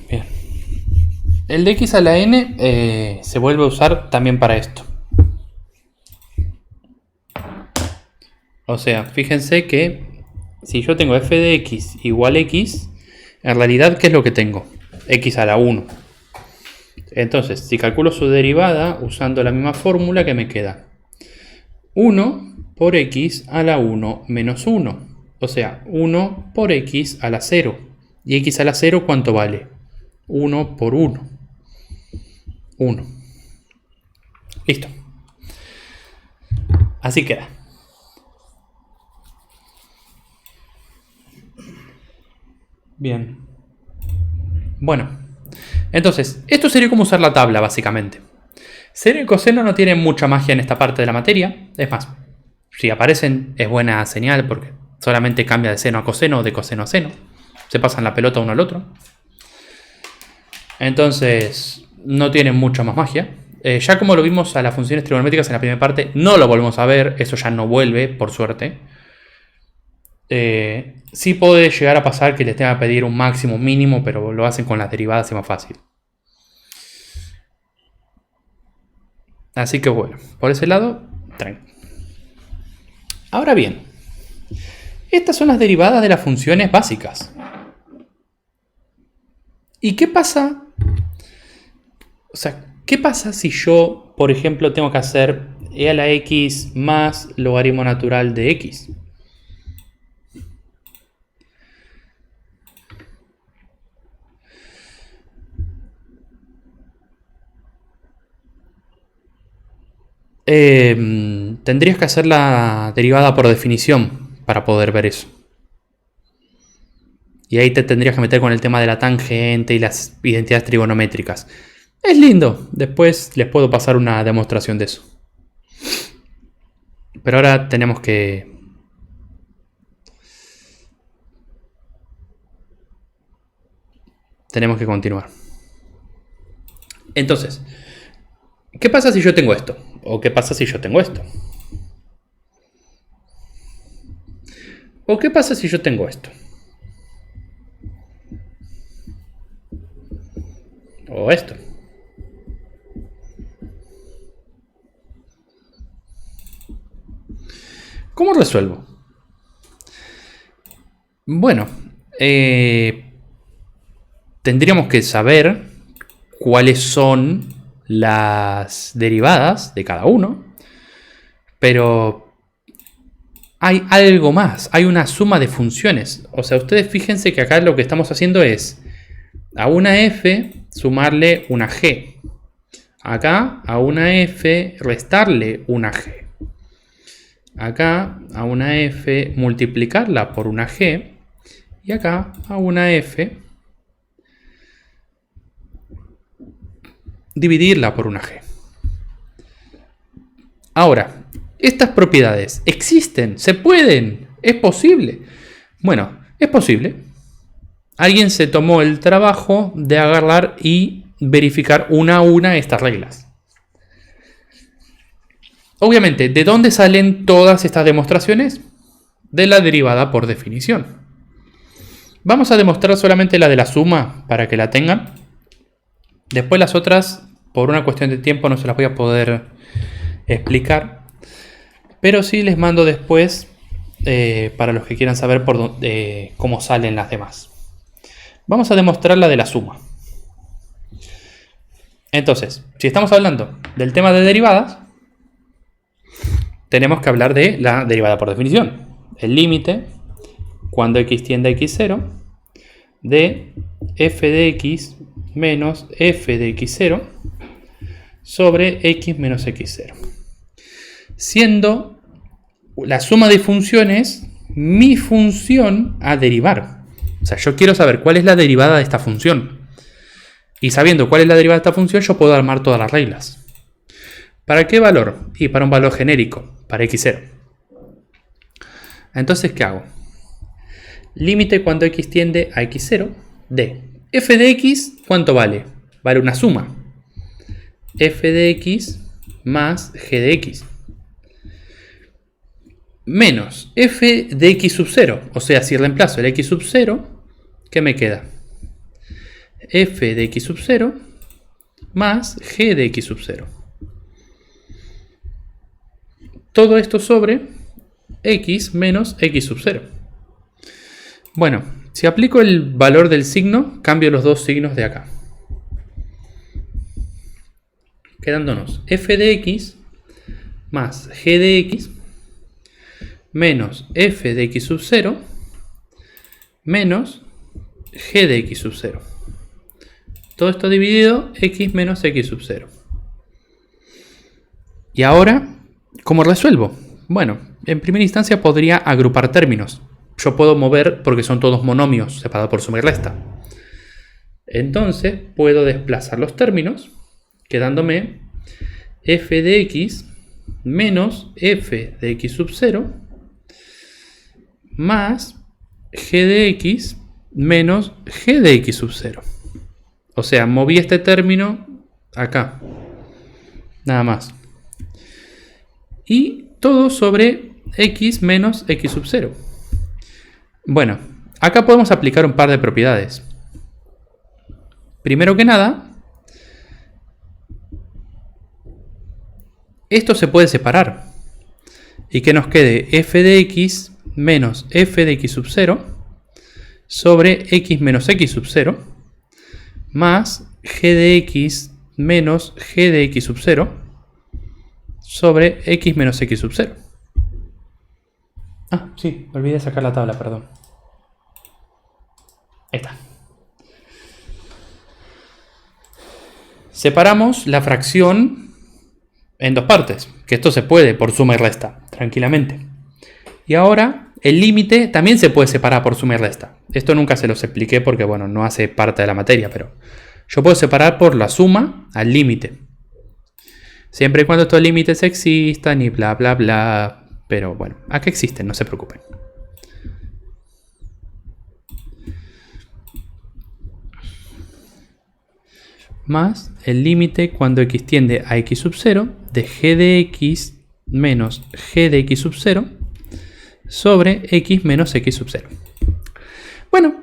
Bien. El de x a la n se vuelve a usar también para esto. O sea, fíjense que si yo tengo f de x igual x, en realidad, ¿qué es lo que tengo? X a la 1. Entonces, si calculo su derivada usando la misma fórmula, ¿qué me queda? 1 por x a la 1 menos 1. O sea, 1 por x a la 0. ¿Y x a la 0 cuánto vale? 1 por 1. 1. Listo. Así queda. Bien. Bueno. Entonces, esto sería como usar la tabla, básicamente. Seno y coseno no tienen mucha magia en esta parte de la materia. Es más, si aparecen es buena señal porque solamente cambia de seno a coseno o de coseno a seno. Se pasan la pelota uno al otro. Entonces, no tienen mucha más magia. Ya como lo vimos a las funciones trigonométricas en la primera parte, no lo volvemos a ver. Eso ya no vuelve, por suerte. Sí puede llegar a pasar que les tenga que pedir un máximo, un mínimo, pero lo hacen con las derivadas y más fácil. Así que bueno, por ese lado, tranquilo. Ahora bien, estas son las derivadas de las funciones básicas. ¿Y qué pasa? O sea, ¿qué pasa si yo, por ejemplo, tengo que hacer e a la x más logaritmo natural de x? Tendrías que hacer la derivada por definición para poder ver eso. Y ahí te tendrías que meter con el tema de la tangente y las identidades trigonométricas. Es lindo. Después les puedo pasar una demostración de eso. Pero ahora tenemos que continuar. Entonces, ¿qué pasa si yo tengo esto? ¿O qué pasa si yo tengo esto? ¿O qué pasa si yo tengo esto? O esto. ¿Cómo resuelvo? Bueno, tendríamos que saber cuáles son las derivadas de cada uno, pero hay algo más, hay una suma de funciones. O sea, ustedes fíjense que acá lo que estamos haciendo es a una f sumarle una g. Acá a una f restarle una g. Acá a una f multiplicarla por una g. Y acá a una f dividirla por una g. Ahora, estas propiedades existen, se pueden, es posible. Bueno, es posible. Alguien se tomó el trabajo de agarrar y verificar una a una estas reglas. Obviamente, ¿de dónde salen todas estas demostraciones? De la derivada por definición. Vamos a demostrar solamente la de la suma para que la tengan. Después las otras, por una cuestión de tiempo, no se las voy a poder explicar. Pero sí les mando después, para los que quieran saber cómo salen las demás. Vamos a demostrar la de la suma. Entonces, si estamos hablando del tema de derivadas, tenemos que hablar de la derivada por definición. El límite, cuando x tiende a x0, de f de x menos f de x0 sobre x menos x0. Siendo la suma de funciones mi función a derivar. O sea, yo quiero saber cuál es la derivada de esta función. Y sabiendo cuál es la derivada de esta función, yo puedo armar todas las reglas. ¿Para qué valor? Y para un valor genérico, para x0. Entonces, ¿qué hago? Límite cuando x tiende a x0 de f de x, ¿cuánto vale? Vale una suma. F de x más g de x. Menos f de x sub 0. O sea, si reemplazo el x sub 0, ¿qué me queda? F de x sub 0 más g de x sub 0. Todo esto sobre x menos x sub 0. Bueno, si aplico el valor del signo, cambio los dos signos de acá. Quedándonos f de x más g de x menos f de x sub 0 menos g de x sub 0. Todo esto dividido x menos x sub 0. Y ahora, ¿cómo resuelvo? Bueno, en primera instancia podría agrupar términos. Yo puedo mover porque son todos monomios separados por suma y resta. Entonces puedo desplazar los términos, quedándome f de x menos f de x sub 0 más g de x menos g de x sub 0. O sea, moví este término acá. Nada más. Y todo sobre x menos x sub 0. Bueno, acá podemos aplicar un par de propiedades. Primero que nada, esto se puede separar. Y que nos quede f de x menos f de x sub 0 sobre x menos x sub 0 más g de x menos g de x sub 0 sobre x menos x sub 0. Ah, sí, me olvidé sacar la tabla, perdón. Ahí está. Separamos la fracción en dos partes, que esto se puede por suma y resta, tranquilamente. Y ahora el límite también se puede separar por suma y resta. Esto nunca se los expliqué porque, bueno, no hace parte de la materia, pero yo puedo separar por la suma al límite. Siempre y cuando estos límites existan y bla, bla, bla. Pero bueno, aquí existen, no se preocupen. Más el límite cuando x tiende a x sub 0 de g de x menos g de x sub 0 sobre x menos x sub 0. Bueno,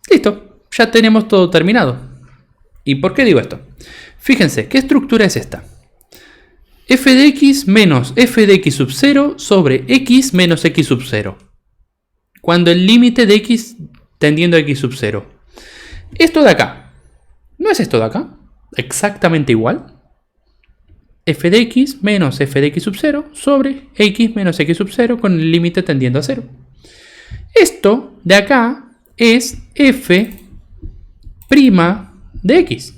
listo, ya tenemos todo terminado. ¿Y por qué digo esto? Fíjense, ¿qué estructura es esta? F de x menos f de x sub 0 sobre x menos x sub 0. Cuando el límite de x tendiendo a x sub 0. Esto de acá, ¿no es esto de acá? Exactamente igual. F de x menos f de x sub 0 sobre x menos x sub 0 con el límite tendiendo a 0. Esto de acá es f' de x.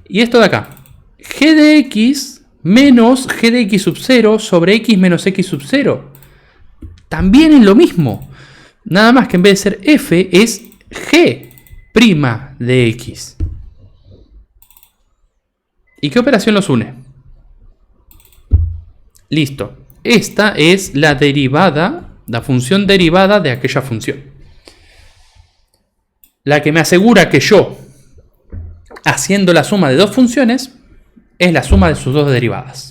Y esto de acá, g de x menos g de x sub 0 sobre x menos x sub 0. También es lo mismo. Nada más que en vez de ser f es g' de x. ¿Y qué operación los une? Listo. Esta es la derivada, la función derivada de aquella función. La que me asegura que yo, haciendo la suma de dos funciones, es la suma de sus dos derivadas.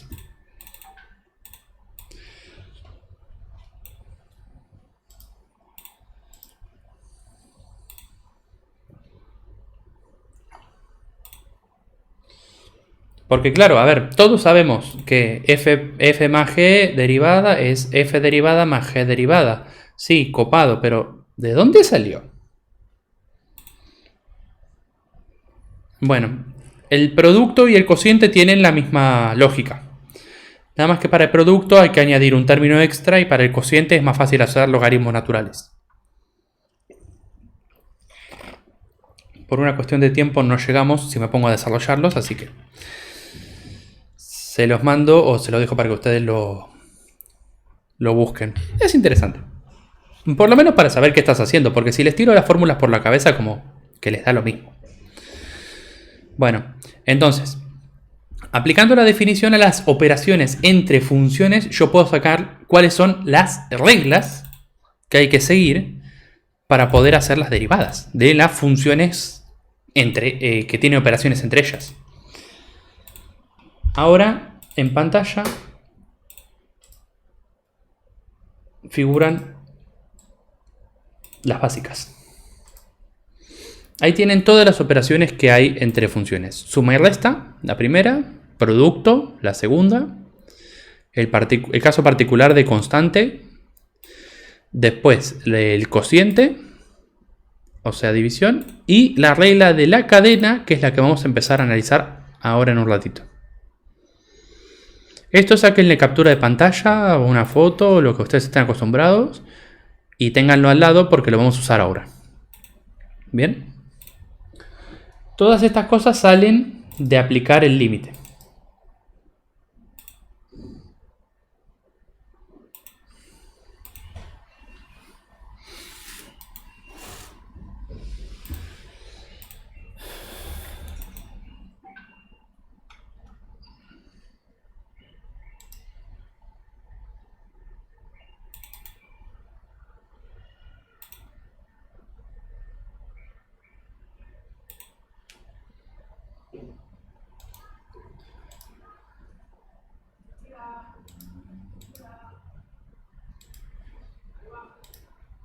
Porque claro, a ver, todos sabemos que f más g derivada es f derivada más g derivada. Sí, copado, pero ¿de dónde salió? Bueno, el producto y el cociente tienen la misma lógica. Nada más que para el producto hay que añadir un término extra y para el cociente es más fácil hacer logaritmos naturales. Por una cuestión de tiempo no llegamos si me pongo a desarrollarlos, así que se los mando o se los dejo para que ustedes lo busquen. Es interesante. Por lo menos para saber qué estás haciendo, porque si les tiro las fórmulas por la cabeza como que les da lo mismo. Bueno, entonces, aplicando la definición a las operaciones entre funciones, yo puedo sacar cuáles son las reglas que hay que seguir para poder hacer las derivadas de las funciones que tienen operaciones entre ellas. Ahora, en pantalla, figuran las básicas. Ahí tienen todas las operaciones que hay entre funciones. Suma y resta, la primera. Producto, la segunda. El caso particular de constante. Después, el cociente, o sea, división. Y la regla de la cadena, que es la que vamos a empezar a analizar ahora en un ratito. Esto sáquenle captura de pantalla o una foto, lo que ustedes estén acostumbrados. Y ténganlo al lado porque lo vamos a usar ahora. Bien. Todas estas cosas salen de aplicar el límite.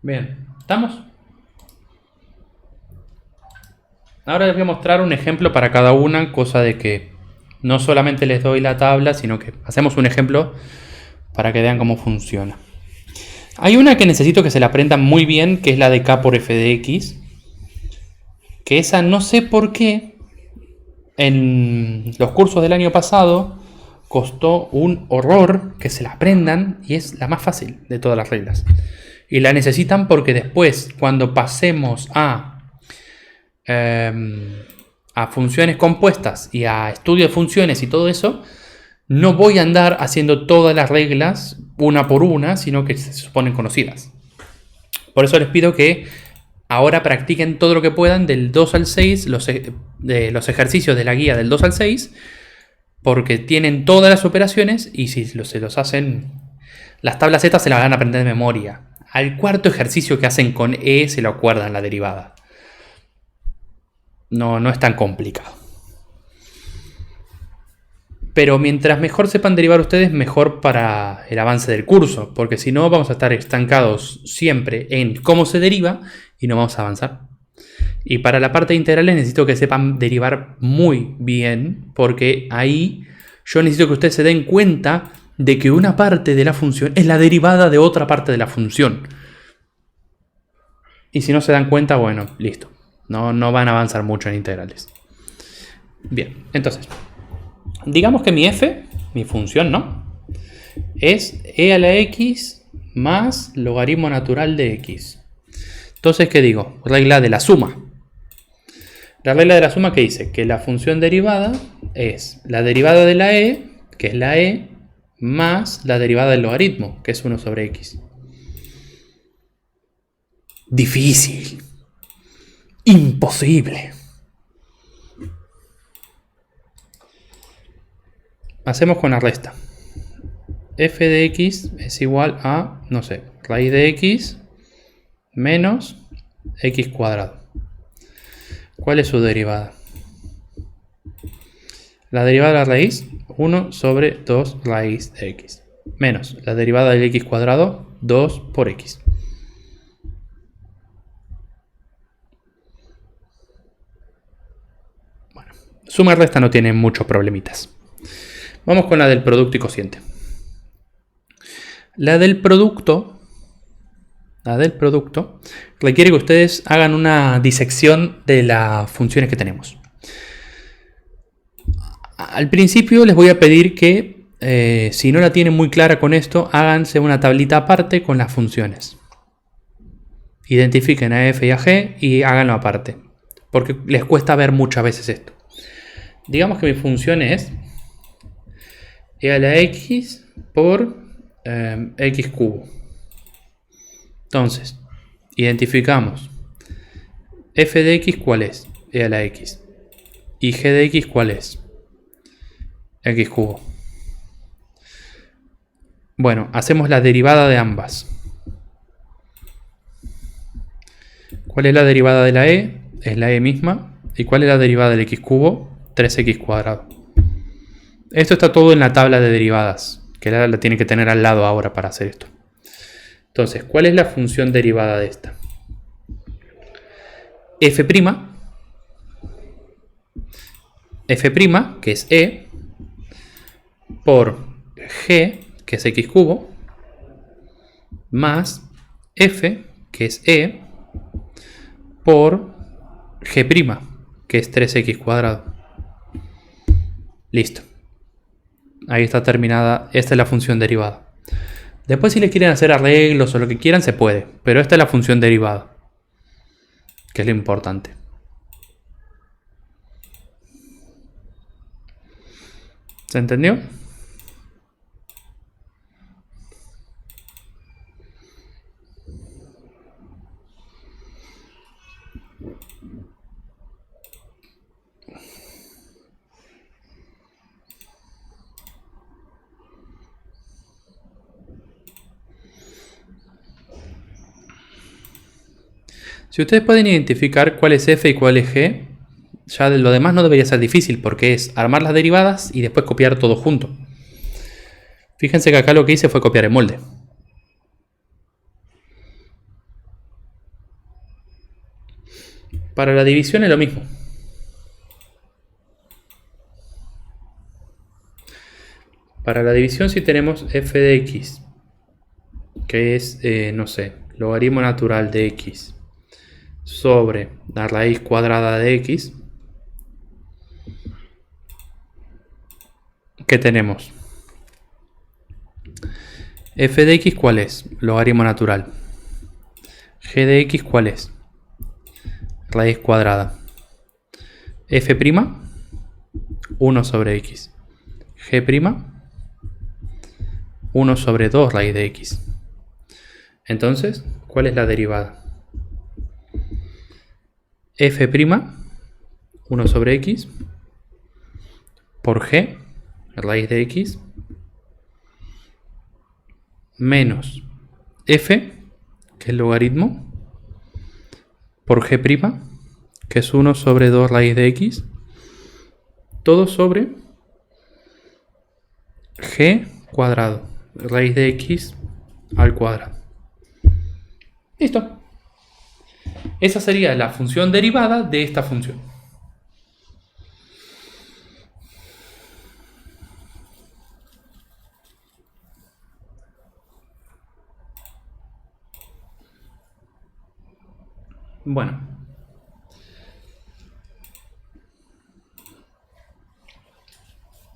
Bien, ¿estamos? Ahora les voy a mostrar un ejemplo para cada una, cosa de que no solamente les doy la tabla, sino que hacemos un ejemplo para que vean cómo funciona. Hay una que necesito que se la aprendan muy bien, que es la de k por f de x. Que esa no sé por qué en los cursos del año pasado costó un horror que se la aprendan y es la más fácil de todas las reglas. Y la necesitan porque después, cuando pasemos a funciones compuestas y a estudio de funciones y todo eso, no voy a andar haciendo todas las reglas una por una, sino que se suponen conocidas. Por eso les pido que ahora practiquen todo lo que puedan del 2 al 6, de los ejercicios de la guía del 2 al 6, porque tienen todas las operaciones y si se los hacen, las tablas Z se las van a aprender de memoria. Al cuarto ejercicio que hacen con E se lo acuerdan la derivada. No es tan complicado. Pero mientras mejor sepan derivar ustedes, mejor para el avance del curso, porque si no vamos a estar estancados siempre en cómo se deriva y no vamos a avanzar. Y para la parte de integrales necesito que sepan derivar muy bien, porque ahí yo necesito que ustedes se den cuenta de que una parte de la función es la derivada de otra parte de la función. Y si no se dan cuenta, bueno, listo. No van a avanzar mucho en integrales. Bien, entonces, digamos que mi f, mi función, ¿no? Es e a la x más logaritmo natural de x. Entonces, ¿qué digo? Regla de la suma. La regla de la suma que dice que la función derivada es la derivada de la e, que es la e, más la derivada del logaritmo, que es 1 sobre x. Difícil. Imposible. Hacemos con la resta. F de x es igual a, no sé, raíz de x menos x cuadrado. ¿Cuál es su derivada? La derivada de la raíz, 1 sobre 2 raíz de x. Menos la derivada del x cuadrado, 2 por x. Bueno, suma y resta no tienen muchos problemitas. Vamos con la del producto y cociente. La del producto requiere que ustedes hagan una disección de las funciones que tenemos. Al principio les voy a pedir que, si no la tienen muy clara con esto, háganse una tablita aparte con las funciones. Identifiquen a f y a g y háganlo aparte, porque les cuesta ver muchas veces esto. Digamos que mi función es e a la x por x cubo. Entonces, identificamos f de x, ¿cuál es? E a la x. Y g de x, ¿cuál es? X cubo. Bueno, hacemos la derivada de ambas. ¿Cuál es la derivada de la e? Es la e misma. ¿Y cuál es la derivada del x cubo? 3x cuadrado. Esto está todo en la tabla de derivadas, que la tiene que tener al lado ahora para hacer esto. Entonces, ¿cuál es la función derivada de esta? F', que es e, por g, que es x cubo, más f, que es e, por g', que es 3x cuadrado. Listo. Ahí está terminada. Esta es la función derivada. Después, si le quieren hacer arreglos o lo que quieran, se puede. Pero esta es la función derivada, que es lo importante. ¿Se entendió? Si ustedes pueden identificar cuál es f y cuál es g, ya de lo demás no debería ser difícil, porque es armar las derivadas y después copiar todo junto. Fíjense que acá lo que hice fue copiar el molde. Para la división es lo mismo. Para la división, si tenemos f de x, que es, no sé, logaritmo natural de x sobre la raíz cuadrada de x, ¿qué tenemos? F de x, ¿cuál es? Logaritmo natural. G de x, ¿cuál es? Raíz cuadrada. F', 1 sobre x. G', 1 sobre 2 raíz de x. Entonces, ¿cuál es la derivada? F', 1 sobre x, por g, raíz de x, menos f, que es el logaritmo, por g', que es 1 sobre 2 raíz de x, todo sobre g cuadrado, raíz de x al cuadrado. Listo. Esa sería la función derivada de esta función. Bueno.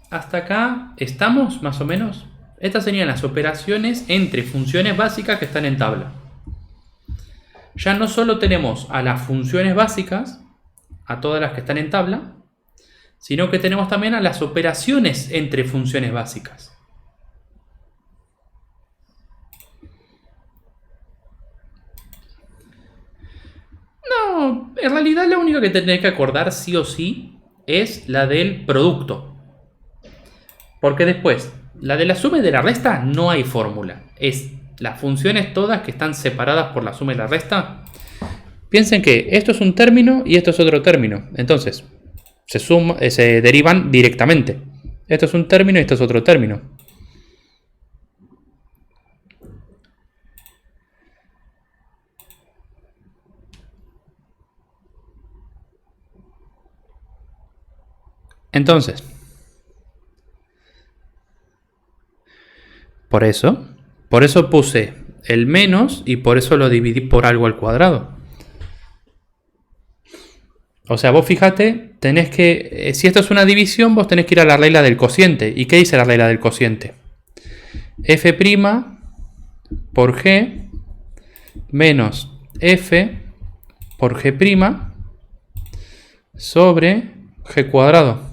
Hasta acá estamos, más o menos. Estas serían las operaciones entre funciones básicas que están en tabla. Ya no solo tenemos a las funciones básicas, a todas las que están en tabla, sino que tenemos también a las operaciones entre funciones básicas. No, en realidad la única que tenés que acordar sí o sí es la del producto. Porque después, la de la suma y de la resta no hay fórmula. Es las funciones todas que están separadas por la suma y la resta. Piensen que esto es un término y esto es otro término. Entonces, se derivan directamente. Esto es un término y esto es otro término. Entonces, por eso puse el menos y por eso lo dividí por algo al cuadrado. O sea, vos fíjate, tenés que, si esto es una división, vos tenés que ir a la regla del cociente. ¿Y qué dice la regla del cociente? F' por G menos F por G' sobre G cuadrado.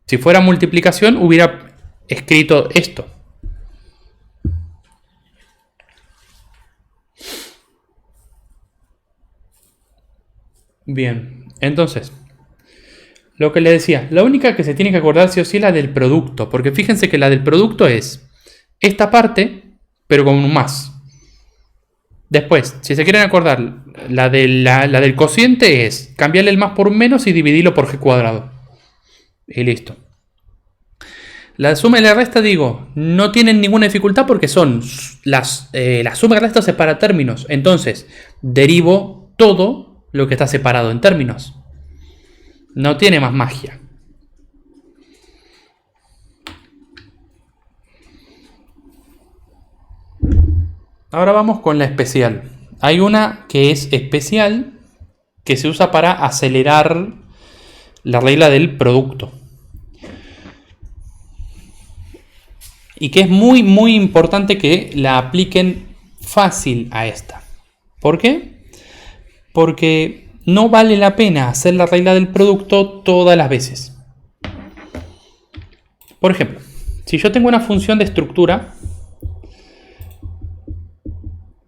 Si fuera multiplicación, hubiera escrito esto. Bien, entonces, lo que le decía, la única que se tiene que acordar sí o sí es la del producto, porque fíjense que la del producto es esta parte, pero con un más. Después, si se quieren acordar, la del cociente es cambiarle el más por un menos y dividirlo por g cuadrado. Y listo. La suma y la resta, digo, no tienen ninguna dificultad porque son la suma y resta separa términos. Entonces, derivo todo lo que está separado en términos. No tiene más magia. Ahora vamos con la especial. Hay una que es especial que se usa para acelerar la regla del producto. Y que es muy muy importante que la apliquen fácil a esta. ¿Por qué? Porque no vale la pena hacer la regla del producto todas las veces. Por ejemplo, si yo tengo una función de estructura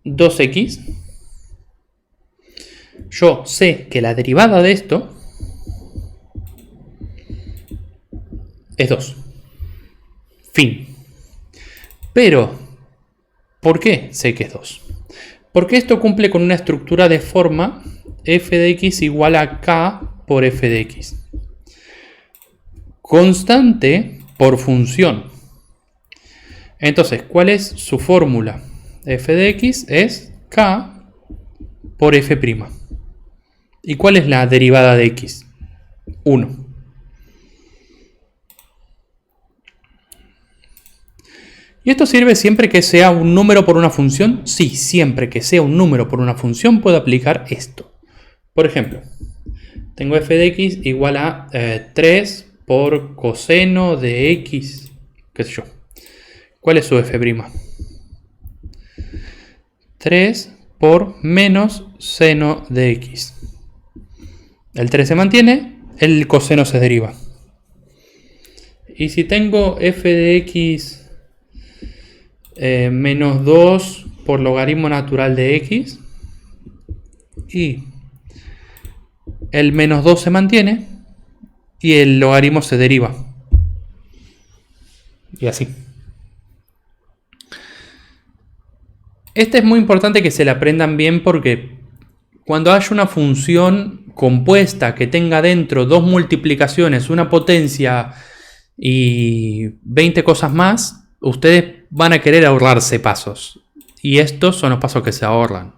2x, yo sé que la derivada de esto es 2. Fin. Pero, ¿por qué sé que es 2? Porque esto cumple con una estructura de forma f de x igual a k por f de x. Constante por función. Entonces, ¿cuál es su fórmula? F de x es k por f'. ¿Y cuál es la derivada de x? 1. ¿Y esto sirve siempre que sea un número por una función? Sí, siempre que sea un número por una función puedo aplicar esto. Por ejemplo, tengo f de x igual a 3 por coseno de x, qué sé yo. ¿Cuál es su f'? 3 por menos seno de x. El 3 se mantiene, el coseno se deriva. Y si tengo f de x menos 2 por logaritmo natural de x, y el menos 2 se mantiene y el logaritmo se deriva. Y así. Este es muy importante que se le aprendan bien porque cuando haya una función compuesta que tenga dentro dos multiplicaciones, una potencia y 20 cosas más, ustedes van a querer ahorrarse pasos. Y estos son los pasos que se ahorran.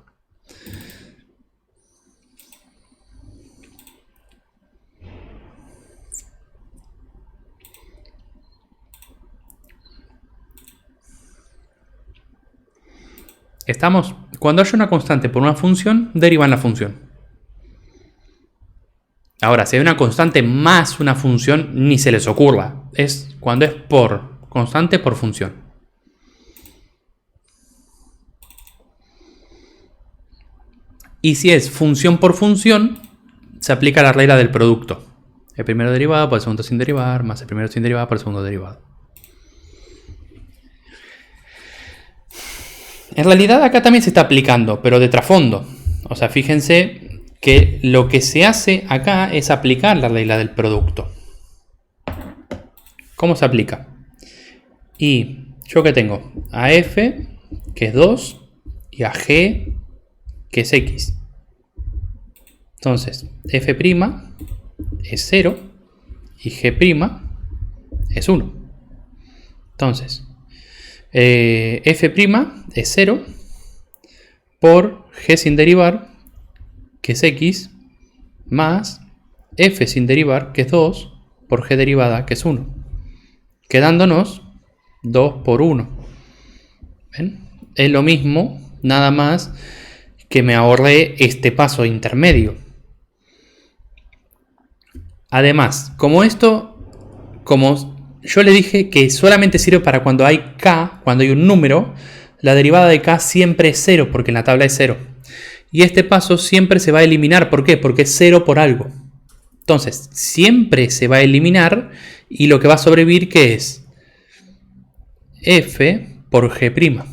¿Estamos? Cuando haya una constante por una función, derivan la función. Ahora, si hay una constante más una función, ni se les ocurra. Es cuando es por constante por función. Y si es función por función, se aplica la regla del producto. El primero derivado por el segundo sin derivar, más el primero sin derivar por el segundo derivado. En realidad acá también se está aplicando, pero de trasfondo. O sea, fíjense que lo que se hace acá es aplicar la regla del producto. ¿Cómo se aplica? Y yo que tengo a f, que es 2, y a g, que es x. Entonces, f' es 0 y g' es 1. Entonces, f' es 0 por g sin derivar, que es x, más f sin derivar, que es 2, por g derivada, que es 1. Quedándonos 2 por 1. ¿Ven? Es lo mismo, nada más que me ahorré este paso intermedio. Además, como yo le dije que solamente sirve para cuando hay k, cuando hay un número, la derivada de k siempre es 0, porque en la tabla es 0. Y este paso siempre se va a eliminar. ¿Por qué? Porque es 0 por algo. Entonces, siempre se va a eliminar y lo que va a sobrevivir, ¿qué es? F por g'.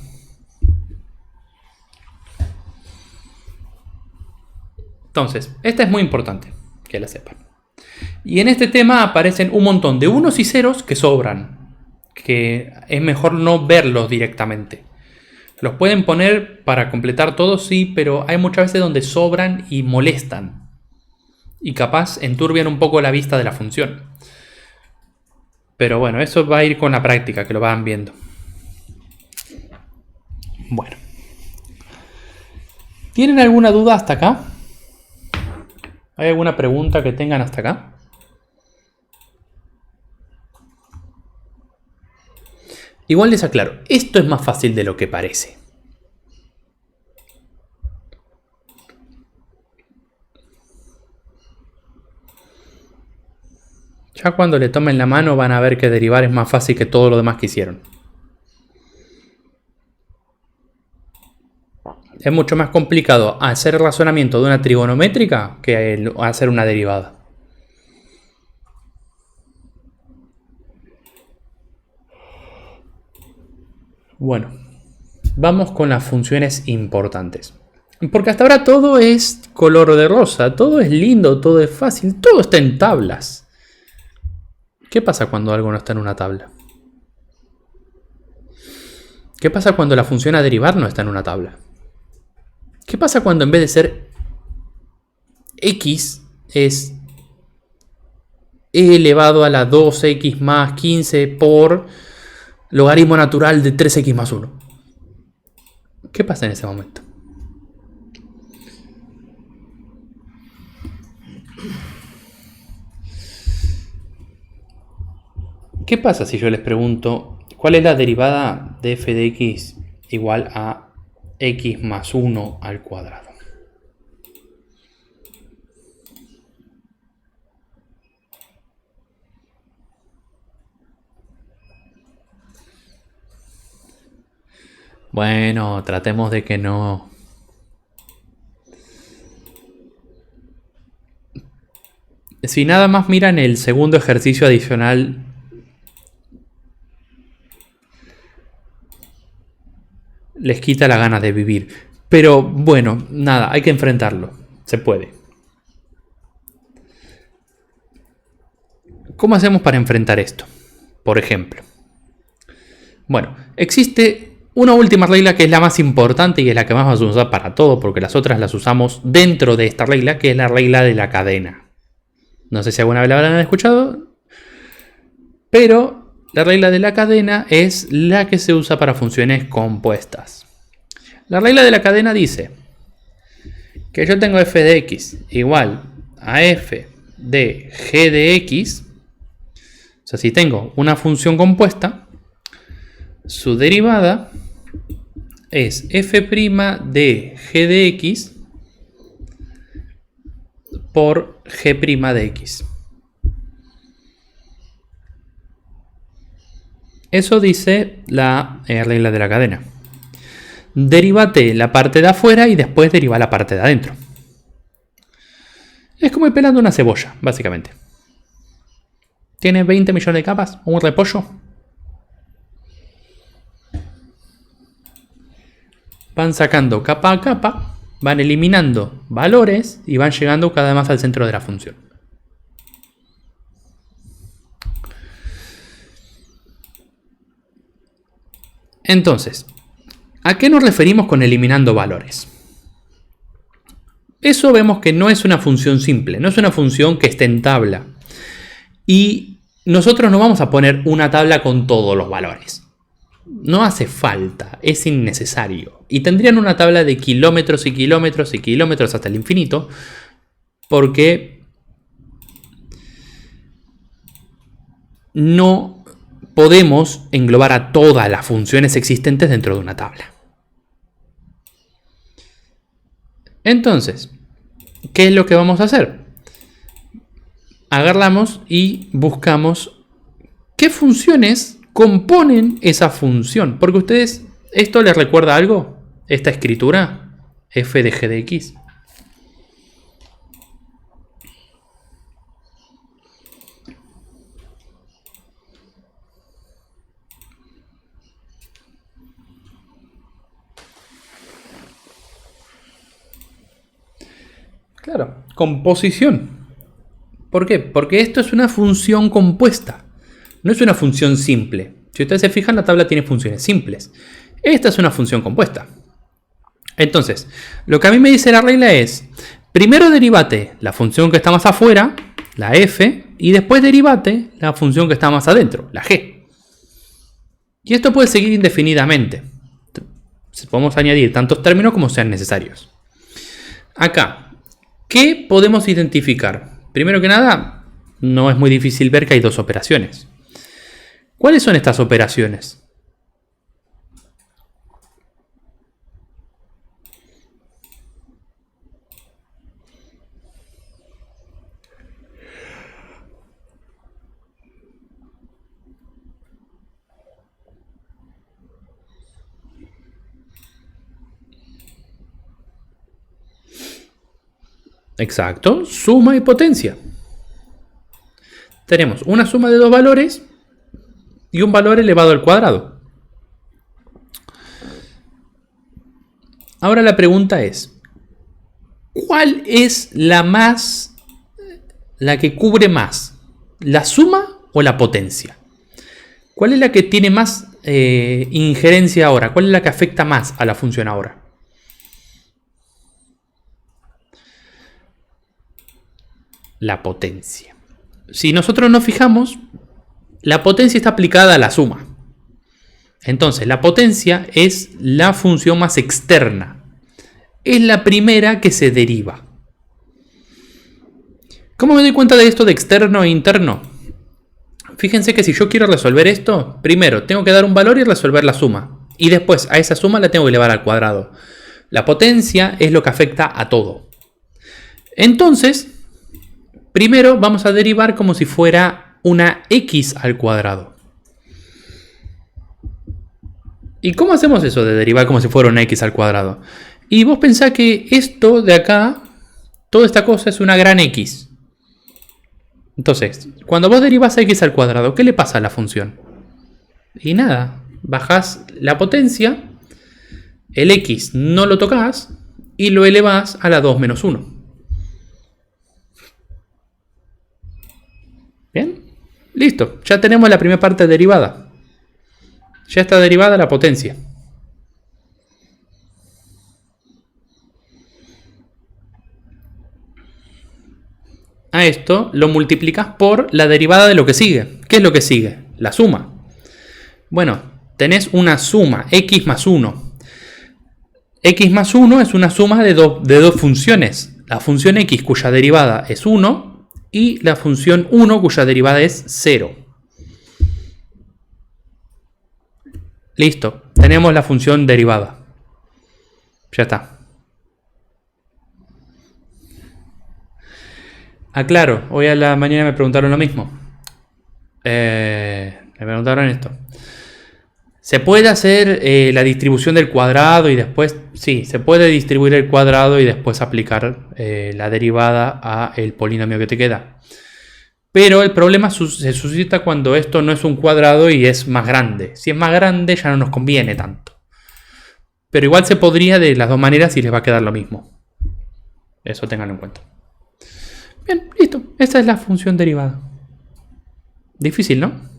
Entonces, esta es muy importante que la sepan. Y en este tema aparecen un montón de unos y ceros que sobran, que es mejor no verlos directamente. Los pueden poner para completar todos, sí, pero hay muchas veces donde sobran y molestan. Y capaz enturbian un poco la vista de la función. Pero bueno, eso va a ir con la práctica, que lo van viendo. Bueno. ¿Tienen alguna duda hasta acá? ¿Hay alguna pregunta que tengan hasta acá? Igual les aclaro, esto es más fácil de lo que parece. Ya cuando le tomen la mano van a ver que derivar es más fácil que todo lo demás que hicieron. Es mucho más complicado hacer el razonamiento de una trigonométrica que hacer una derivada. Bueno, vamos con las funciones importantes. Porque hasta ahora todo es color de rosa, todo es lindo, todo es fácil, todo está en tablas. ¿Qué pasa cuando algo no está en una tabla? ¿Qué pasa cuando la función a derivar no está en una tabla? ¿Qué pasa cuando en vez de ser x es e elevado a la 2x más 15 por logaritmo natural de 3x más 1? ¿Qué pasa en ese momento? ¿Qué pasa si yo les pregunto cuál es la derivada de f de x igual a x más 1 al cuadrado? Bueno, tratemos de que no. Si nada más miran el segundo ejercicio adicional les quita la gana de vivir. Pero bueno, nada, hay que enfrentarlo. Se puede. ¿Cómo hacemos para enfrentar esto? Por ejemplo. Bueno, existe una última regla que es la más importante y es la que más vamos a usar para todo, porque las otras las usamos dentro de esta regla, que es la regla de la cadena. No sé si alguna vez la habrán escuchado, pero la regla de la cadena es la que se usa para funciones compuestas. La regla de la cadena dice que yo tengo f de x igual a f de g de x. O sea, si tengo una función compuesta, su derivada es f' de g de x por g' de x. Eso dice la regla de la cadena. Derivate la parte de afuera y después deriva la parte de adentro. Es como ir pelando una cebolla, básicamente. Tiene 20 millones de capas, un repollo. Van sacando capa a capa, van eliminando valores y van llegando cada vez más al centro de la función. Entonces, ¿a qué nos referimos con eliminando valores? Eso vemos que no es una función simple, no es una función que esté en tabla. Y nosotros no vamos a poner una tabla con todos los valores. No hace falta, es innecesario. Y tendrían una tabla de kilómetros y kilómetros y kilómetros hasta el infinito, porque no podemos englobar a todas las funciones existentes dentro de una tabla. Entonces, ¿qué es lo que vamos a hacer? Agarramos y buscamos qué funciones componen esa función. Porque ustedes, ¿esto les recuerda algo? Esta escritura, f de g de x. Claro, composición. ¿Por qué? Porque esto es una función compuesta. No es una función simple. Si ustedes se fijan, la tabla tiene funciones simples. Esta es una función compuesta. Entonces, lo que a mí me dice la regla es, primero derivate la función que está más afuera, la f, y después derivate la función que está más adentro, la g. Y esto puede seguir indefinidamente. Podemos añadir tantos términos como sean necesarios. Acá, ¿qué podemos identificar? Primero que nada, no es muy difícil ver que hay dos operaciones. ¿Cuáles son estas operaciones? Exacto, suma y potencia. Tenemos una suma de dos valores y un valor elevado al cuadrado. Ahora la pregunta es, ¿cuál es la que cubre más? ¿La suma o la potencia? ¿Cuál es la que tiene más injerencia ahora? ¿Cuál es la que afecta más a la función ahora? La potencia. Si nosotros nos fijamos, la potencia está aplicada a la suma. Entonces, la potencia es la función más externa. Es la primera que se deriva. ¿Cómo me doy cuenta de esto de externo e interno? Fíjense que si yo quiero resolver esto, primero tengo que dar un valor y resolver la suma. Y después a esa suma la tengo que elevar al cuadrado. La potencia es lo que afecta a todo. Entonces, primero vamos a derivar como si fuera una x al cuadrado. ¿Y cómo hacemos eso de derivar como si fuera una x al cuadrado? Y vos pensás que esto de acá, toda esta cosa es una gran x. Entonces, cuando vos derivás a x al cuadrado, ¿qué le pasa a la función? Y nada, bajás la potencia El x no lo tocas y lo elevas a la 2 menos 1. Bien, listo. Ya tenemos la primera parte derivada. Ya está derivada la potencia. A esto lo multiplicas por la derivada de lo que sigue. ¿Qué es lo que sigue? La suma. Bueno, tenés una suma, x más 1. X más 1 es una suma de dos funciones. La función x cuya derivada es 1 y la función 1 cuya derivada es 0. Listo, tenemos la función derivada. Ya está. Aclaro, hoy a la mañana me preguntaron lo mismo. Me preguntaron esto. ¿Se puede hacer la distribución del cuadrado y después? Sí, se puede distribuir el cuadrado y después aplicar la derivada a el polinomio que te queda. Pero el problema se suscita cuando esto no es un cuadrado y es más grande. Si es más grande ya no nos conviene tanto. Pero igual se podría de las dos maneras y les va a quedar lo mismo. Eso ténganlo en cuenta. Bien, listo. Esta es la función derivada. Difícil, ¿no?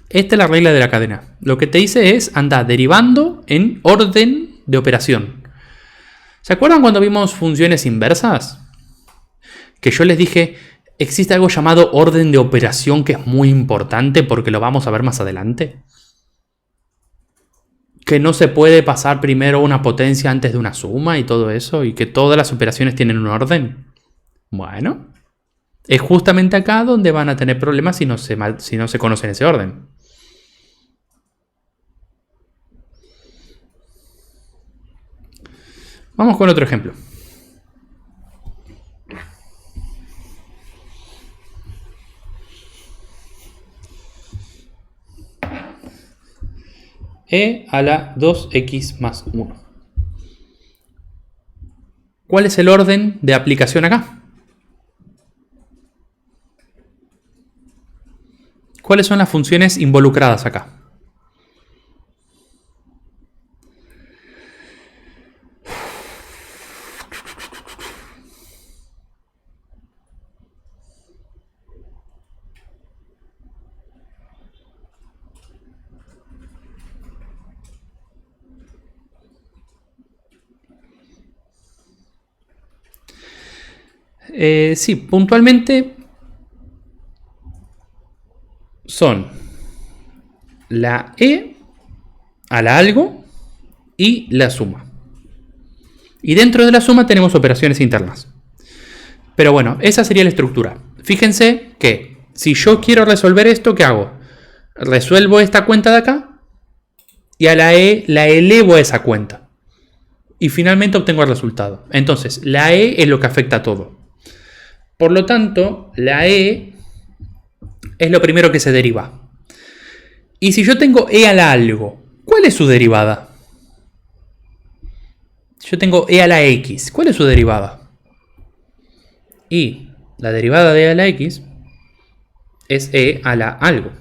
Esta es la regla de la cadena. Lo que te dice es anda derivando en orden de operación. ¿Se acuerdan cuando vimos funciones inversas? Que yo les dije, existe algo llamado orden de operación que es muy importante porque lo vamos a ver más adelante. Que no se puede pasar primero una potencia antes de una suma y todo eso, y que todas las operaciones tienen un orden. Bueno, es justamente acá donde van a tener problemas si no se conocen ese orden. Vamos con otro ejemplo. E a la 2x más 1. ¿Cuál es el orden de aplicación acá? ¿Cuáles son las funciones involucradas acá? Sí, puntualmente son la e a la algo y la suma. Y dentro de la suma tenemos operaciones internas. Pero bueno, esa sería la estructura. Fíjense que si yo quiero resolver esto, ¿qué hago? Resuelvo esta cuenta de acá y a la e la elevo a esa cuenta. Y finalmente obtengo el resultado. Entonces, la e es lo que afecta a todo. Por lo tanto, la e es lo primero que se deriva. Y si yo tengo e a la algo, ¿cuál es su derivada? Yo tengo e a la x, ¿cuál es su derivada? Y la derivada de e a la x es e a la algo.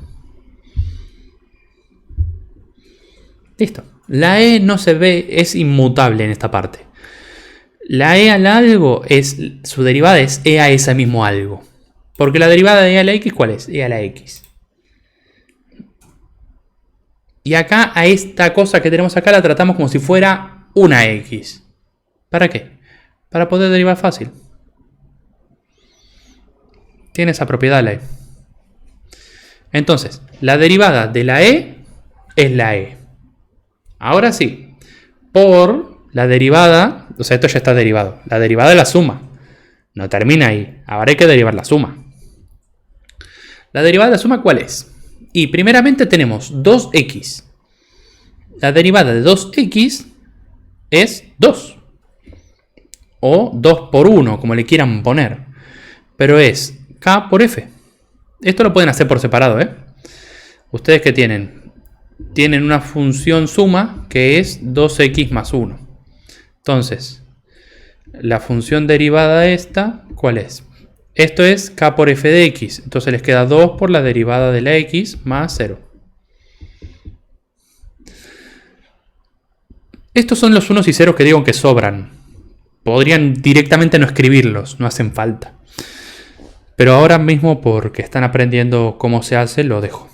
Listo. La e no se ve, es inmutable en esta parte. La e a la algo, su derivada es e a ese mismo algo. Porque la derivada de e a la x, ¿cuál es? E a la x. Y acá, a esta cosa que tenemos acá, la tratamos como si fuera una x. ¿Para qué? Para poder derivar fácil. Tiene esa propiedad la e. Entonces, la derivada de la e es la e. Ahora sí, por la derivada, o sea, esto ya está derivado. La derivada de la suma. No termina ahí. Ahora hay que derivar la suma. ¿La derivada de la suma cuál es? Y primeramente tenemos 2x. La derivada de 2x es 2. O 2 por 1, como le quieran poner. Pero es k por f. Esto lo pueden hacer por separado, ¿eh? ¿Ustedes qué tienen? Tienen una función suma que es 2x más 1. Entonces, la función derivada de esta, ¿cuál es? Esto es k por f de x. Entonces les queda 2 por la derivada de la x más 0. Estos son los unos y ceros que digo que sobran. Podrían directamente no escribirlos, no hacen falta. Pero ahora mismo, porque están aprendiendo cómo se hace, lo dejo.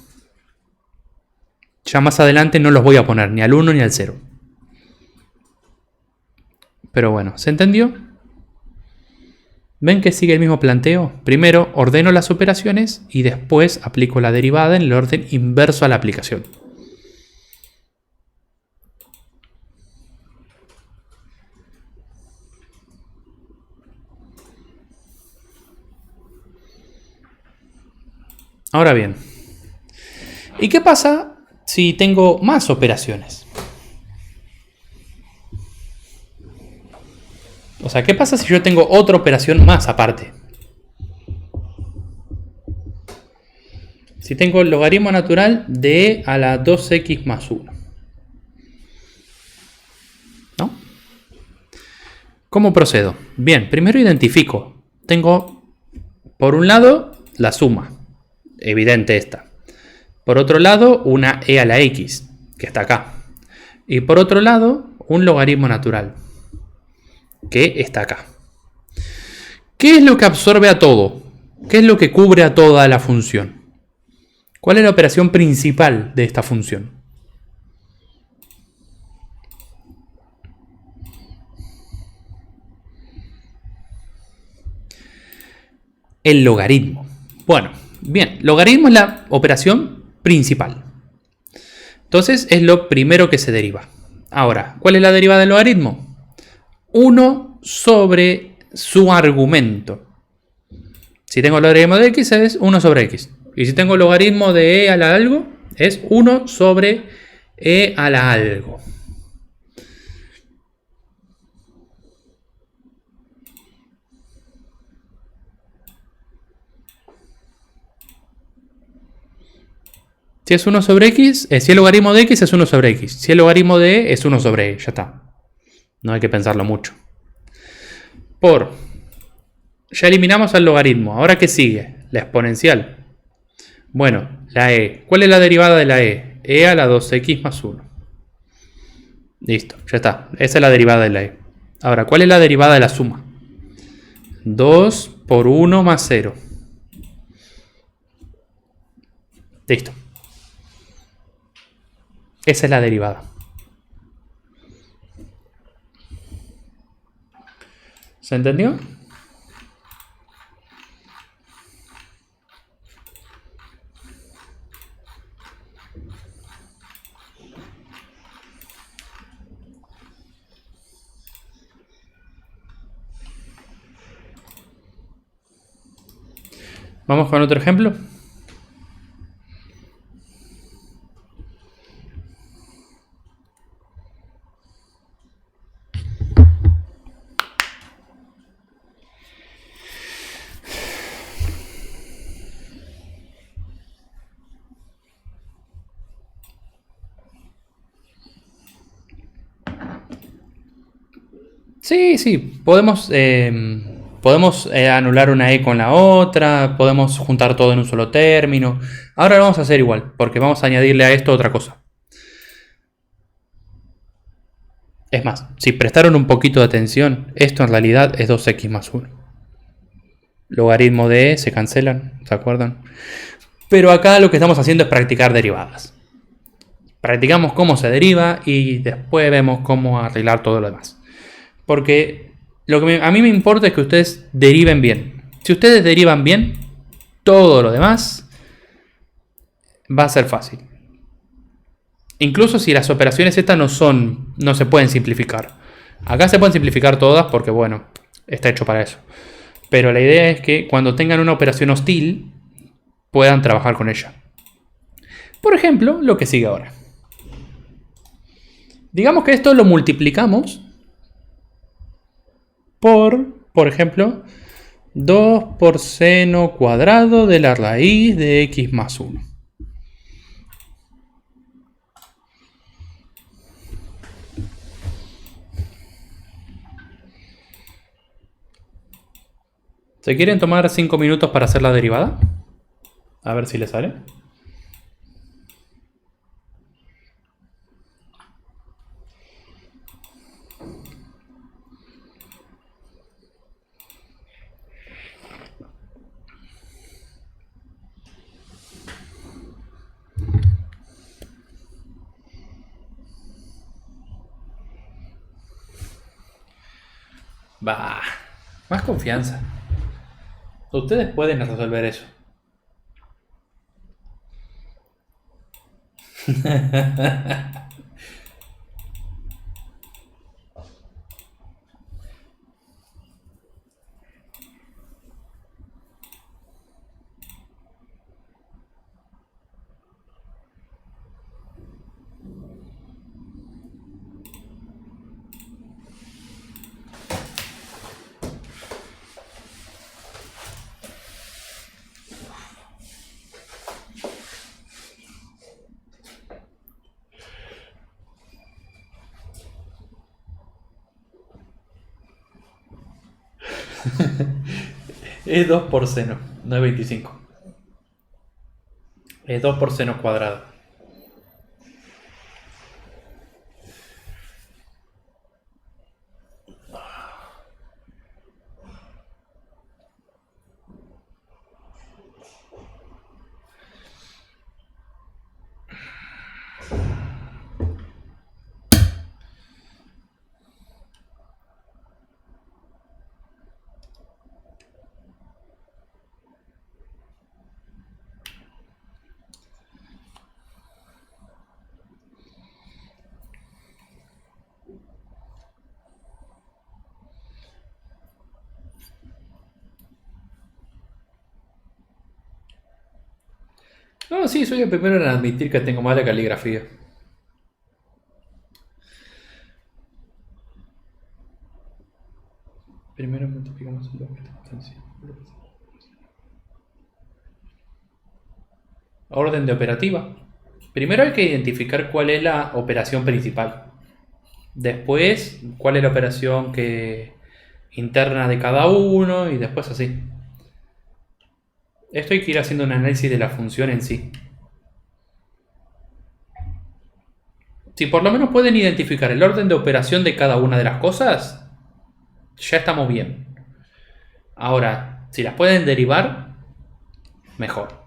Ya más adelante no los voy a poner ni al 1 ni al 0. Pero bueno, ¿se entendió? ¿Ven que sigue el mismo planteo? Primero ordeno las operaciones y después aplico la derivada en el orden inverso a la aplicación. Ahora bien, ¿y qué pasa si tengo más operaciones? O sea, ¿qué pasa si yo tengo otra operación más aparte? Si tengo el logaritmo natural de e a la 2x más 1. ¿No? ¿Cómo procedo? Bien, primero identifico. Tengo, por un lado, la suma. Evidente esta. Por otro lado, una e a la x, que está acá. Y por otro lado, un logaritmo natural, que está acá. ¿Qué es lo que absorbe a todo? ¿Qué es lo que cubre a toda la función? ¿Cuál es la operación principal de esta función? El logaritmo. Bueno, bien, logaritmo es la operación principal. Entonces es lo primero que se deriva. Ahora, ¿cuál es la derivada del logaritmo? 1 sobre su argumento. Si tengo el logaritmo de x es 1 sobre x. Y si tengo el logaritmo de e a la algo, es 1 sobre e a la algo. Si es 1 sobre x, si el logaritmo de x es 1 sobre x. Si el logaritmo de e es 1 sobre e, ya está. No hay que pensarlo mucho. Ya eliminamos al logaritmo. ¿Ahora qué sigue? La exponencial. Bueno, la e. ¿Cuál es la derivada de la e? E a la 2x más 1. Listo, ya está. Esa es la derivada de la e. Ahora, ¿cuál es la derivada de la suma? 2 por 1 más 0. Listo. Esa es la derivada. ¿Se entendió? Vamos con otro ejemplo. Sí, podemos anular una e con la otra, podemos juntar todo en un solo término. Ahora lo vamos a hacer igual, porque vamos a añadirle a esto otra cosa. Es más, si prestaron un poquito de atención, esto en realidad es 2x más 1. Logaritmo de e se cancelan, ¿se acuerdan? Pero acá lo que estamos haciendo es practicar derivadas. Practicamos cómo se deriva y después vemos cómo arreglar todo lo demás. Porque lo que a mí me importa es que ustedes deriven bien. Si ustedes derivan bien, todo lo demás va a ser fácil. Incluso si las operaciones estas no se pueden simplificar. Acá se pueden simplificar todas porque, bueno, está hecho para eso. Pero la idea es que cuando tengan una operación hostil, puedan trabajar con ella. Por ejemplo, lo que sigue ahora. Digamos que esto lo multiplicamos por ejemplo, 2 por seno cuadrado de la raíz de x más 1. ¿Se quieren tomar 5 minutos para hacer la derivada? A ver si les sale. Va, más confianza. Ustedes pueden resolver eso. Es 2 por seno, no es 25. Es 2 por seno cuadrado. No, sí, soy el primero en admitir que tengo mala caligrafía. Primero multiplicamos el doble distancia. Orden de operativa. Primero hay que identificar cuál es la operación principal. Después, cuál es la operación interna de cada uno y después así. Esto hay que ir haciendo un análisis de la función en sí. Si por lo menos pueden identificar el orden de operación de cada una de las cosas, ya estamos bien. Ahora, si las pueden derivar, mejor.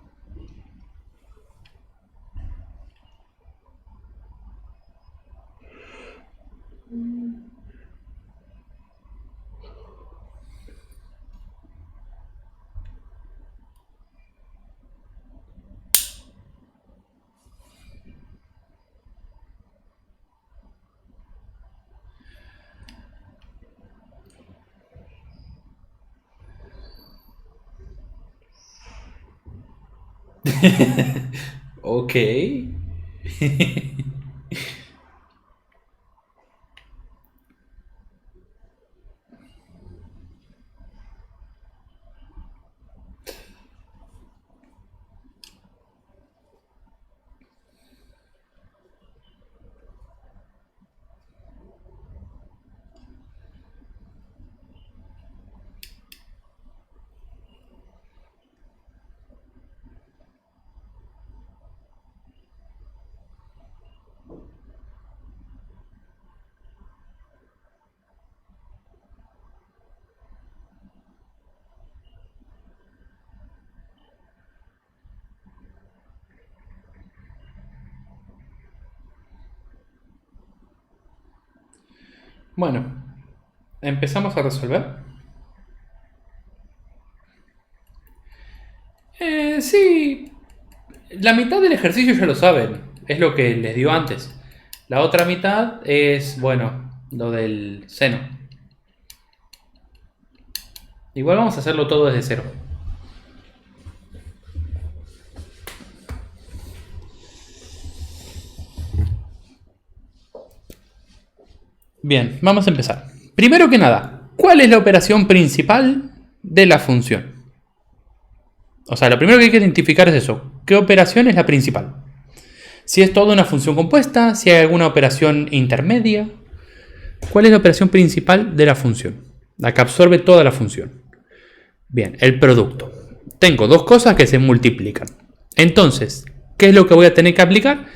Ok. Bueno, empezamos a resolver. Sí, la mitad del ejercicio ya lo saben, es lo que les dio antes. La otra mitad es, bueno, lo del seno. Igual vamos a hacerlo todo desde cero. Bien, vamos a empezar. Primero que nada, ¿cuál es la operación principal de la función? O sea, lo primero que hay que identificar es eso. ¿Qué operación es la principal? Si es toda una función compuesta, si hay alguna operación intermedia. ¿Cuál es la operación principal de la función? La que absorbe toda la función. Bien, el producto. Tengo dos cosas que se multiplican. Entonces, ¿qué es lo que voy a tener que aplicar?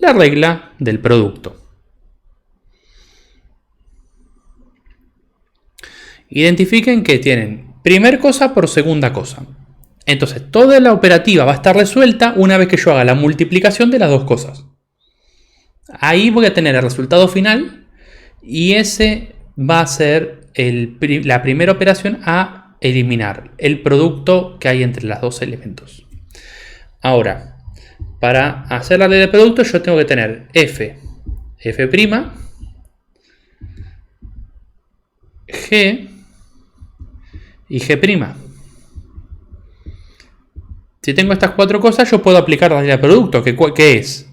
La regla del producto. Identifiquen que tienen primer cosa por segunda cosa. Entonces, toda la operativa va a estar resuelta una vez que yo haga la multiplicación de las dos cosas. Ahí voy a tener el resultado final y ese va a ser la primera operación a eliminar el producto que hay entre los dos elementos. Ahora, para hacer la ley de producto yo tengo que tener f', g y g'. Si tengo estas cuatro cosas, yo puedo aplicar la ley de producto, que es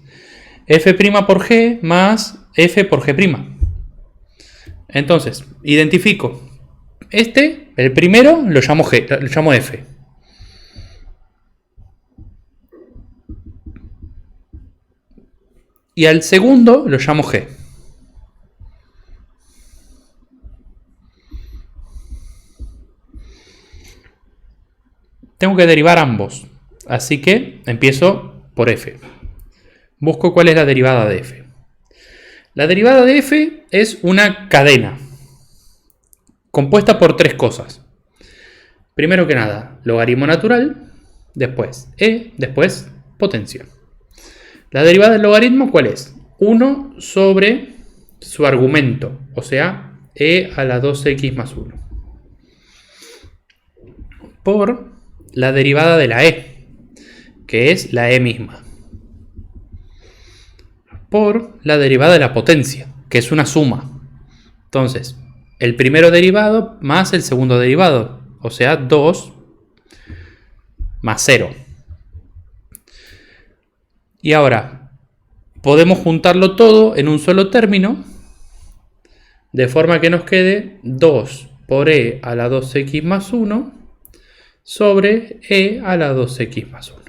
f' por g más f por g'. Entonces, identifico. El primero, lo llamo f. Y al segundo lo llamo g. Tengo que derivar ambos. Así que empiezo por f. Busco cuál es la derivada de f. La derivada de f es una cadena compuesta por tres cosas. Primero que nada, logaritmo natural, después e, después potencia. La derivada del logaritmo, ¿cuál es? 1 sobre su argumento, o sea, e a la 2x más 1. Por la derivada de la e, que es la e misma. Por la derivada de la potencia, que es una suma. Entonces, el primero derivado más el segundo derivado, o sea, 2 más 0. Y ahora, podemos juntarlo todo en un solo término, de forma que nos quede 2 por e a la 2x más 1 sobre e a la 2x más 1.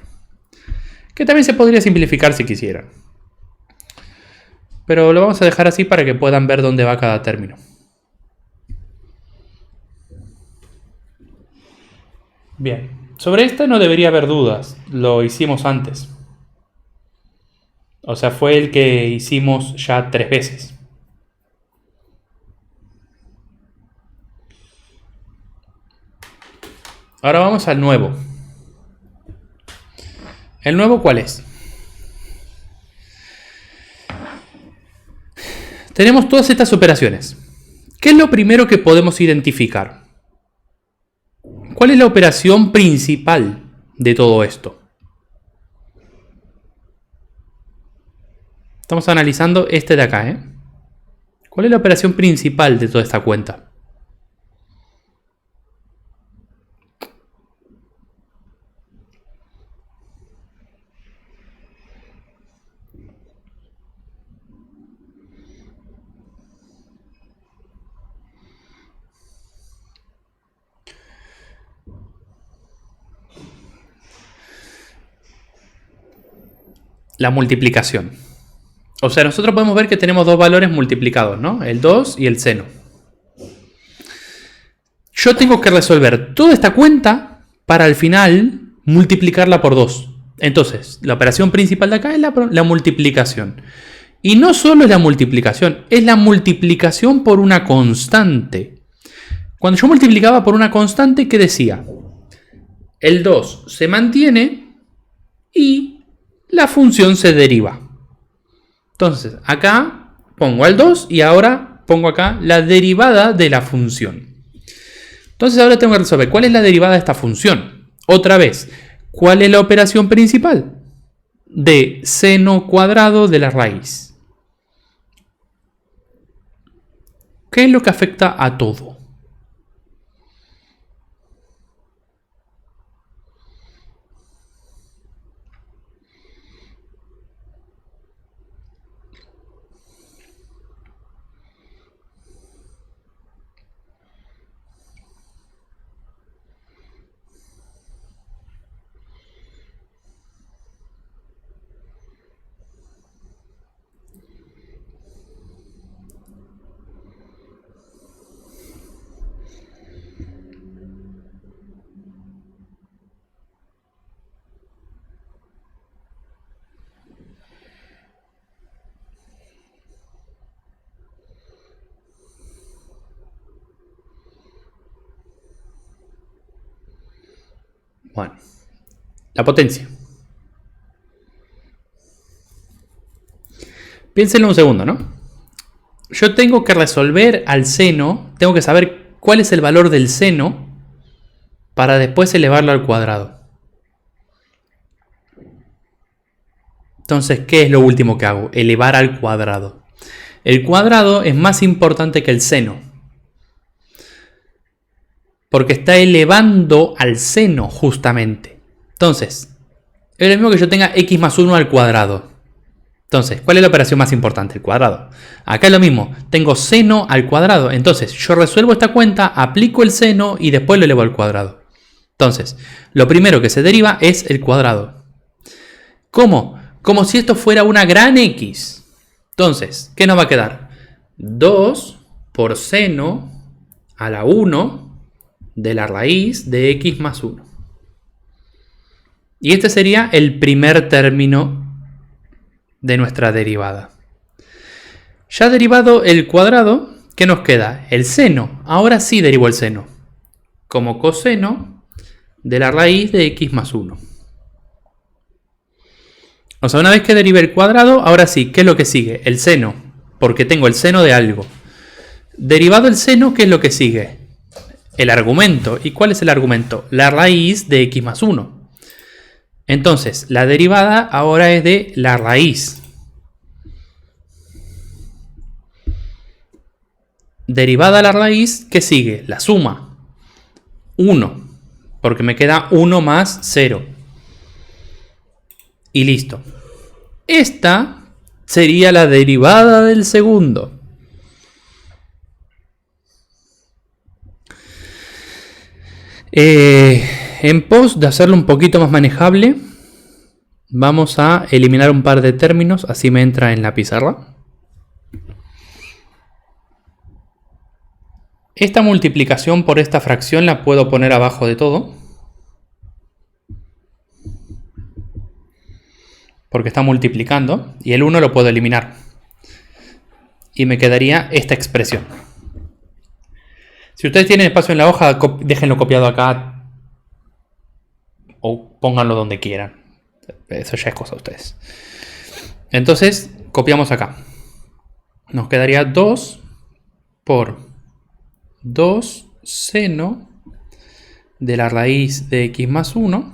Que también se podría simplificar si quisieran. Pero lo vamos a dejar así para que puedan ver dónde va cada término. Bien, sobre esta no debería haber dudas, lo hicimos antes. O sea, fue el que hicimos ya 3 veces. Ahora vamos al nuevo. ¿El nuevo cuál es? Tenemos todas estas operaciones. ¿Qué es lo primero que podemos identificar? ¿Cuál es la operación principal de todo esto? Estamos analizando este de acá, ¿eh? ¿Cuál es la operación principal de toda esta cuenta? La multiplicación. O sea, nosotros podemos ver que tenemos dos valores multiplicados, ¿no? El 2 y el seno. Yo tengo que resolver toda esta cuenta para al final multiplicarla por 2. Entonces, la operación principal de acá es la multiplicación. Y no solo es la multiplicación, es la multiplicación por una constante. Cuando yo multiplicaba por una constante, ¿qué decía? El 2 se mantiene y la función se deriva. Entonces, acá pongo el 2 y ahora pongo acá la derivada de la función. Entonces ahora tengo que resolver cuál es la derivada de esta función. Otra vez, ¿cuál es la operación principal? De seno cuadrado de la raíz. ¿Qué es lo que afecta a todo? Bueno, la potencia. Piénsenlo un segundo, ¿no? yo tengo que resolver al seno, tengo que saber cuál es el valor del seno para después elevarlo al cuadrado. Entonces, ¿qué es lo último que hago? Elevar al cuadrado. El cuadrado es más importante que el seno, porque está elevando al seno justamente. Entonces, es lo mismo que yo tenga x más 1 al cuadrado. Entonces, ¿cuál es la operación más importante? El cuadrado. Acá es lo mismo, tengo seno al cuadrado. Entonces, yo resuelvo esta cuenta, aplico el seno y después lo elevo al cuadrado. Entonces, lo primero que se deriva es el cuadrado. ¿Cómo? Como si esto fuera una gran X. Entonces, ¿qué nos va a quedar? 2 por seno a la 1 de la raíz de x más 1. Y este sería el primer término de nuestra derivada. Ya derivado el cuadrado, ¿qué nos queda? El seno. Ahora sí derivo el seno. Como coseno de la raíz de x más 1. O sea, una vez que derive el cuadrado, ahora sí, ¿qué es lo que sigue? El seno, porque tengo el seno de algo. Derivado el seno, ¿qué es lo que sigue? El argumento. ¿Y cuál es el argumento? La raíz de x más 1. Entonces, la derivada ahora es de la raíz. Derivada la raíz, ¿qué sigue? La suma. 1, porque me queda 1 más 0. Y listo. Esta sería la derivada del segundo. En pos de hacerlo un poquito más manejable, vamos a eliminar un par de términos, así me entra en la pizarra. Esta multiplicación por esta fracción la puedo poner abajo de todo, porque está multiplicando, y el 1 lo puedo eliminar. Y me quedaría esta expresión. Si ustedes tienen espacio en la hoja, déjenlo copiado acá o pónganlo donde quieran. Eso ya es cosa de ustedes. Entonces, copiamos acá. Nos quedaría 2 por 2 seno de la raíz de x más 1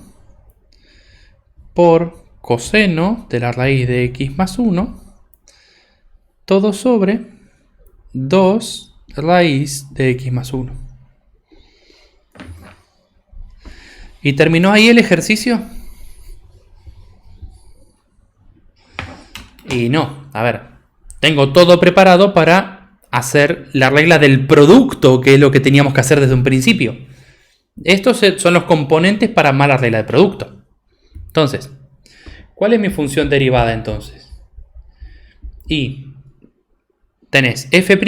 por coseno de la raíz de x más 1 todo sobre 2 raíz de x más 1. ¿Y terminó ahí el ejercicio? Y no, a ver, tengo todo preparado para hacer la regla del producto, que es lo que teníamos que hacer desde un principio. Estos son los componentes para armar la regla de producto. Entonces, ¿cuál es mi función derivada entonces? Y tenés f',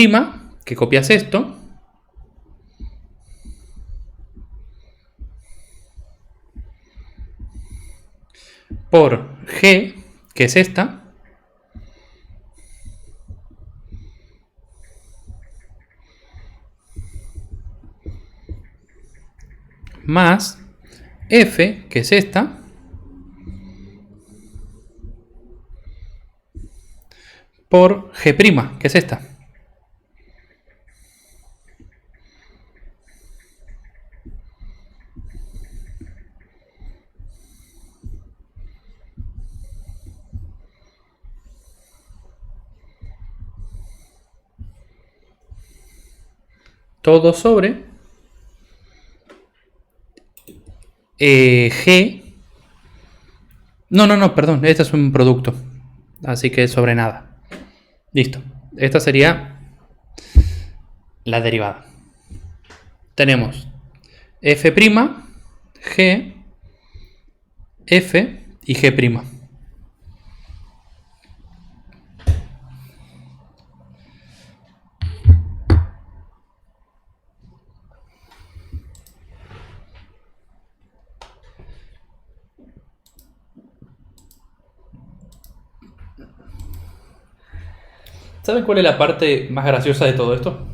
que copias esto, por g, que es esta, más f, que es esta, por g', que es esta. Todo sobre g. No, perdón, este es un producto. Así que sobre nada. Listo. Esta sería la derivada. Tenemos f', g, f y g'. ¿Saben cuál es la parte más graciosa de todo esto?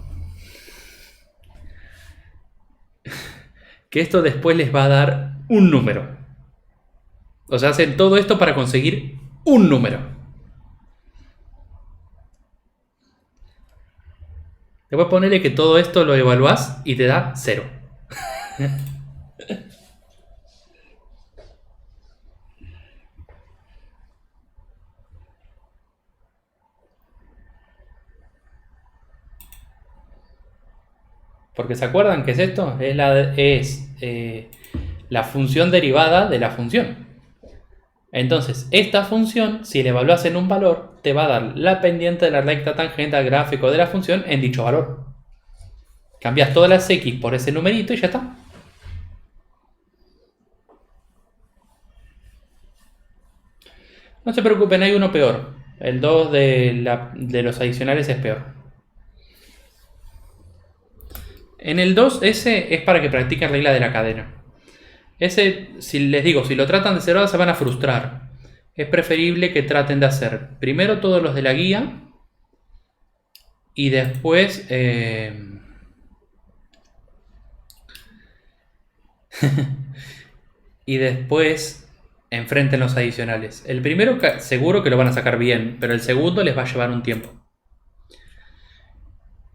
Que esto después les va a dar un número. O sea, hacen todo esto para conseguir un número. Después ponele que todo esto lo evaluás y te da 0. Porque ¿se acuerdan qué es esto? Es la función derivada de la función. Entonces, esta función, si la evaluás en un valor, te va a dar la pendiente de la recta tangente al gráfico de la función en dicho valor. Cambias todas las x por ese numerito y ya está. No se preocupen, hay uno peor. El 2 de los adicionales es peor. En el 2, ese es para que practiquen regla de la cadena. Ese, si les digo, si lo tratan de cerrar se van a frustrar. Es preferible que traten de hacer primero todos los de la guía y después y después enfrenten los adicionales. El primero seguro que lo van a sacar bien, pero el segundo les va a llevar un tiempo.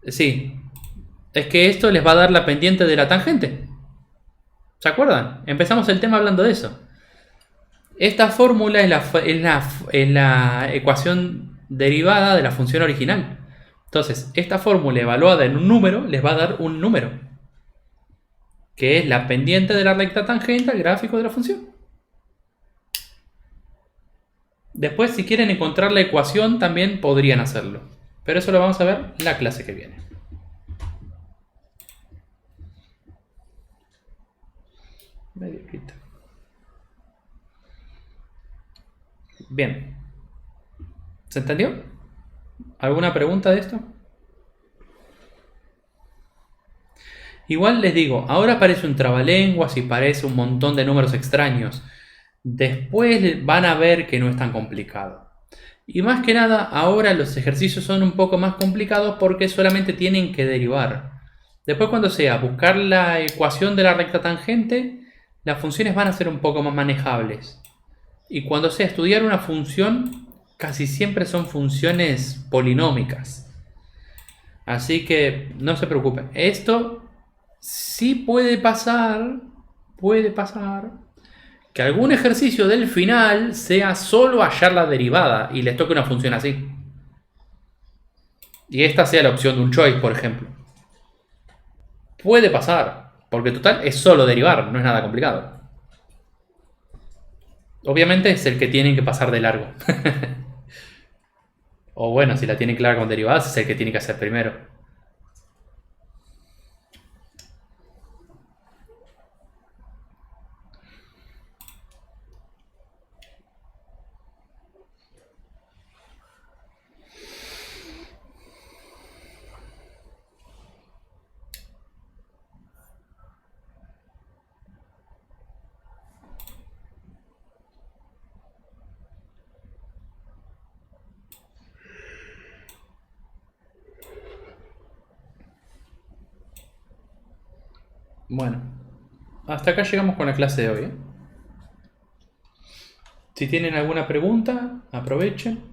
Sí, es que esto les va a dar la pendiente de la tangente. ¿Se acuerdan? Empezamos el tema hablando de eso. Esta fórmula es la ecuación derivada de la función original. Entonces, esta fórmula evaluada en un número les va a dar un número, que es la pendiente de la recta tangente al gráfico de la función. Después, si quieren encontrar la ecuación, también podrían hacerlo. Pero eso lo vamos a ver la clase que viene. Medio quita. Bien. ¿Se entendió? ¿Alguna pregunta de esto? Igual les digo, ahora parece un trabalenguas y parece un montón de números extraños. Después van a ver que no es tan complicado. Y más que nada, ahora los ejercicios son un poco más complicados porque solamente tienen que derivar. Después cuando sea buscar la ecuación de la recta tangente, las funciones van a ser un poco más manejables. Y cuando sea estudiar una función, casi siempre son funciones polinómicas. Así que no se preocupen. Esto sí puede pasar que algún ejercicio del final sea solo hallar la derivada y les toque una función así. Y esta sea la opción de un choice, por ejemplo. Puede pasar, porque total es solo derivar, no es nada complicado. Obviamente es el que tienen que pasar de largo. O bueno, si la tienen clara con derivadas, es el que tiene que hacer primero. Bueno, hasta acá llegamos con la clase de hoy. Si tienen alguna pregunta, aprovechen.